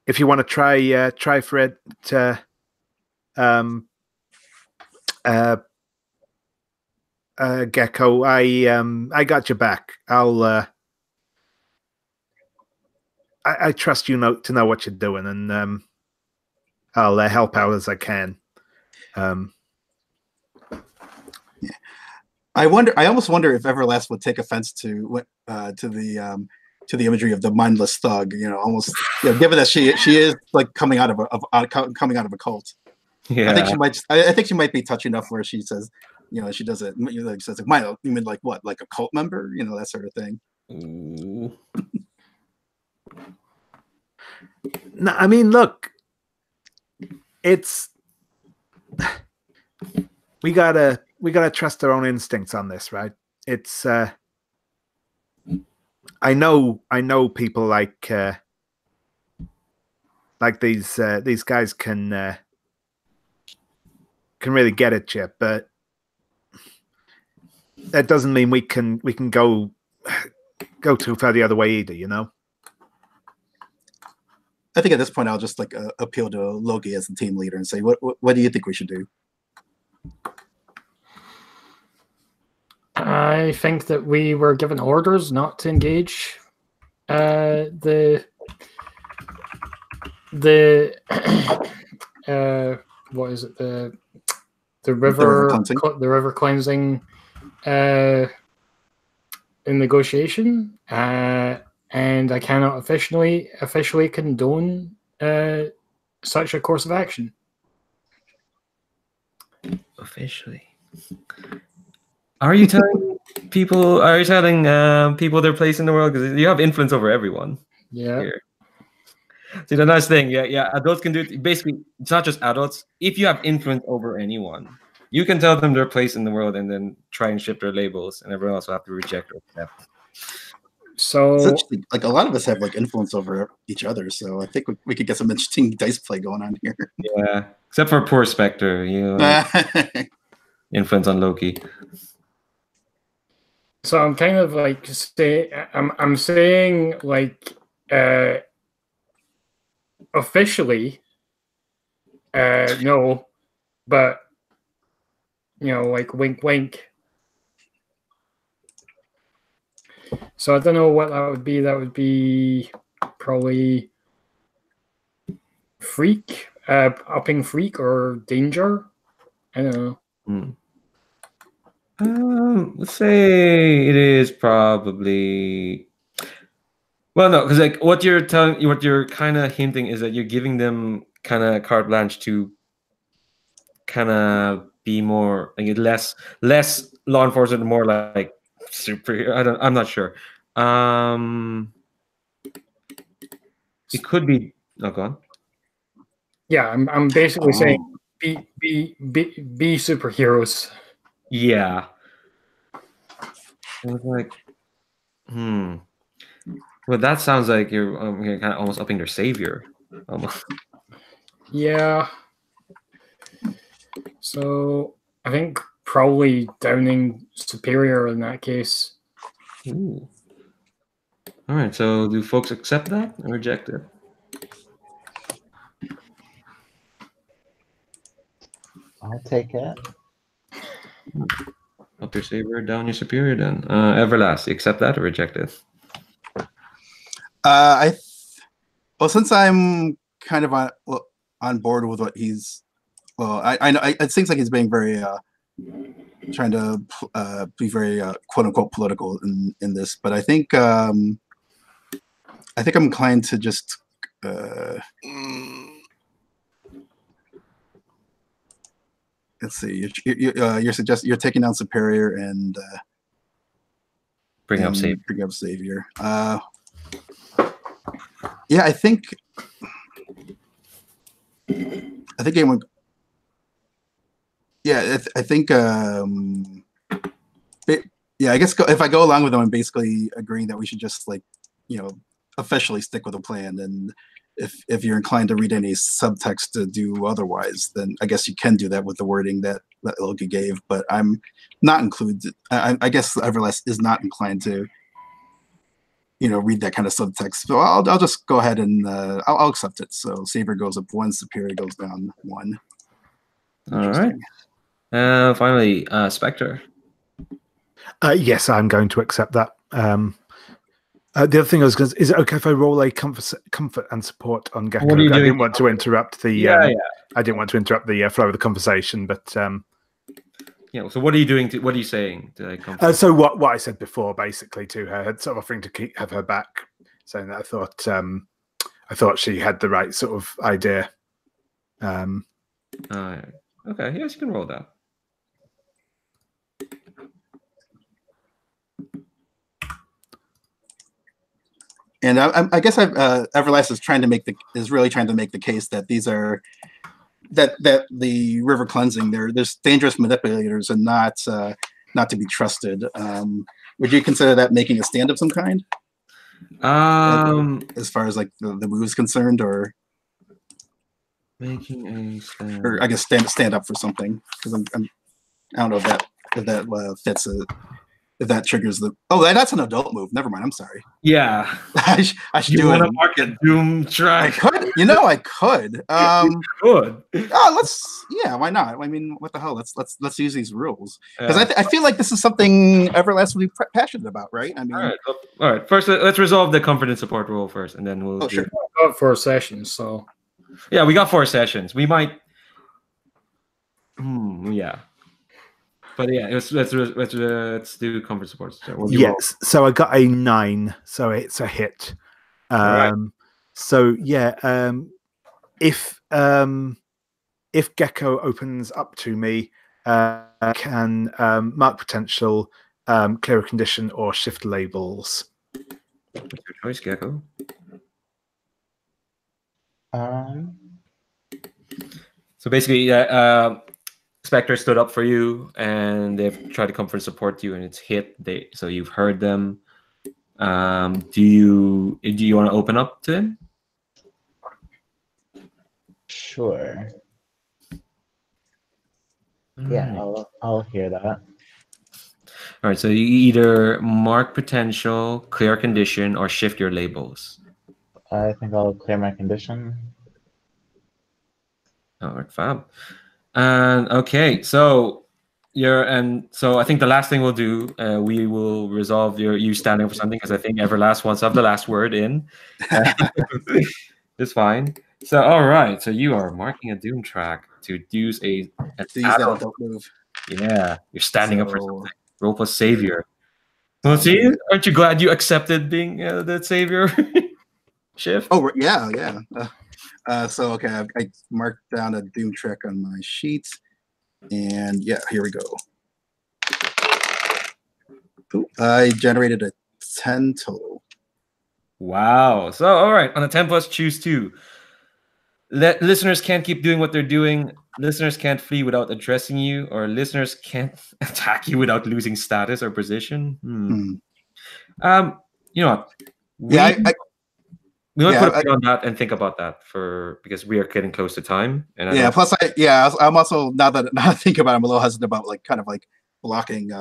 if you want to try for it, Gecko, I got your back. I trust you to know what you're doing, and I'll help out as I can. I almost wonder if Everlast would take offense to the imagery of the mindless thug. Almost given that she is like coming out of a cult. Yeah, I think she might be touchy enough where she says, she does it. Like says like, "Milo, you mean like what? Like a cult member? That sort of thing." Ooh. No, I mean, look, it's we gotta trust our own instincts on this, right? It's I know people like these guys can really get at you, but that doesn't mean we can go too far the other way either, I think at this point I'll just like appeal to Loki as the team leader and say, what do you think we should do? I think that we were given orders not to engage the what is it, the river cleansing in negotiation, and I cannot officially condone such a course of action. Officially. Are you telling people? Are you telling people their place in the world? Because you have influence over everyone. Yeah. Here. See, the nice thing, yeah, adults can do it. Basically, it's not just adults. If you have influence over anyone, you can tell them their place in the world and then try and ship their labels, and everyone else will have to reject or accept. So, like a lot of us have like influence over each other, so I think we could get some interesting dice play going on here. Yeah, except for poor Spectre, influence on Loki. So I'm kind of like I'm saying like officially no, but like wink wink. So I don't know what that would be. That would be probably freak, upping freak or danger. I don't know. Let's say it is probably. Well, no, because like what you're kind of hinting is that you're giving them kind of carte blanche to kind of be more like less law enforcement, more like super. I'm not sure. It could be. Oh, go on. Yeah, I'm basically saying be superheroes. Yeah. I was like, Well, that sounds like you're kind of almost upping their savior. Almost. Yeah. So I think probably downing superior in that case. Ooh. All right. So do folks accept that or reject it? I'll take it. Up your savior, down your superior. Then Everlast, you accept that or reject it? Well, since I'm kind of on board with what he's, I know it seems like he's being very trying to be very quote unquote political in this, but I think I'm inclined to just let's see. You're taking down Superior and Bring up Savior. Bring up Savior. Yeah, I think anyone. Yeah, I think. Yeah, I guess if I go along with them, I'm basically agreeing that we should just officially stick with a plan. And if you're inclined to read any subtext to do otherwise, then I guess you can do that with the wording that Loki gave. But I'm not included. I guess Everlast is not inclined to, read that kind of subtext. So I'll just go ahead and I'll accept it. So Saber goes up 1, Superior goes down 1. All right. Finally, Spectre. Yes, I'm going to accept that. The other thing I was going to, is it okay if I roll a comfort and support on Gecko? What are you doing? I didn't want to interrupt the I didn't want to interrupt the flow of the conversation, but yeah. So what are you doing? What are you saying? So what I said before, basically, to her, sort of offering to have her back, saying that I thought she had the right sort of idea. Okay. Yes, you can roll that. And I guess Everlast is really trying to make the case that these are that the river cleansing there's dangerous manipulators and not to be trusted. Would you consider that making a stand of some kind? As far as like the move is concerned, or making a stand, or I guess stand up for something, because I don't know if that fits if that triggers the. Oh, that's an adult move. Never mind. I'm sorry. Yeah. I should do it. Mark a doom track. I could. I could. Good. Yeah. Why not? I mean, what the hell? Let's use these rules, because I feel like this is something Everlast would be passionate about, right? I mean, all right. First, let's resolve the comfort and support rule first, and then we'll. Oh, sure. Got 4 sessions, so. Yeah, we got 4 sessions. We might. Yeah. But yeah, let's do comfort support. Yes. So I got a 9, so it's a hit. Right. So yeah, if Gecko opens up to me, I can mark potential, clear a condition, or shift labels. What's your choice, Gecko? So basically, Spectre stood up for you, and they've tried to comfort and support you, and it's hit. So you've heard them. Do you want to open up to him? Sure. Yeah, I'll hear that. All right. So you either mark potential, clear condition, or shift your labels. I think I'll clear my condition. All right, fab. And okay, so I think the last thing we'll do, we will resolve you standing for something, because I think Everlast wants to have the last word in. It's fine. So all right, so you are marking a doom track to use an adult move. Yeah, you're standing up for something. Roll plus Savior. Well, see, aren't you glad you accepted being the Savior shift? Oh yeah. So okay, I marked down a doom track on my sheet, and yeah, here we go. Ooh, I generated a 10 total. Wow. So all right, on a 10 plus, choose 2. Listeners can't keep doing what they're doing. Listeners can't flee without addressing you, or listeners can't attack you without losing status or position. You know what? We might put a pin on that and think about that because we are getting close to time. And I'm also now that I think about it, I'm a little hesitant about kind of blocking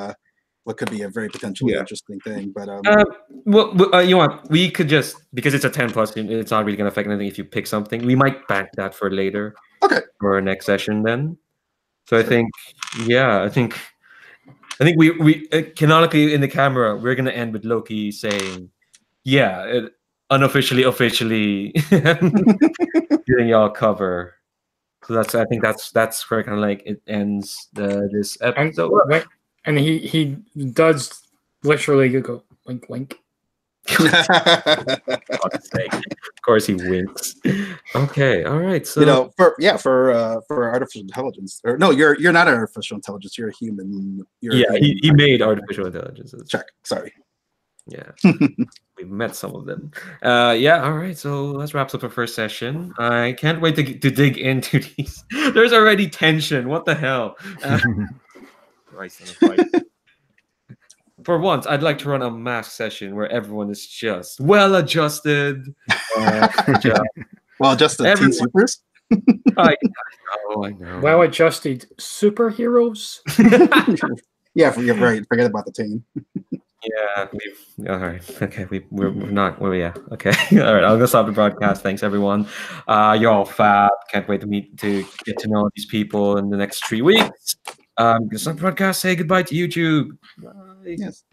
what could be a very potentially interesting thing. But you know what? We could just, because it's a 10 plus, it's not really going to affect anything if you pick something. We might bank that for later. Okay. For our next session then. So sure. I think we canonically in the camera, we're going to end with Loki saying, unofficially, officially giving y'all cover. So I think that's where kind of it ends this episode. And he does literally go wink wink. God's sake. Of course he winks. Okay, all right. So You know, for artificial intelligence, or no, you're not artificial intelligence. You're a human. You're yeah, a human. he made artificial intelligences. Check. Sorry. Yeah, we've met some of them. Yeah, all right. So let's wrap up our first session. I can't wait to dig into these. There's already tension. What the hell? Christ on a bike. For once, I'd like to run a mask session where everyone is just well adjusted. Well, just the Teen Supers. I know. Well adjusted superheroes. Yeah, you're right. Forget about the team. Yeah, all right. Okay, we're not. Well, yeah. Okay. All right. I'll go stop the broadcast. Thanks, everyone. You're all fab. Can't wait to get to know these people in the next 3 weeks. Stop the broadcast. Say goodbye to YouTube. Bye. Yes.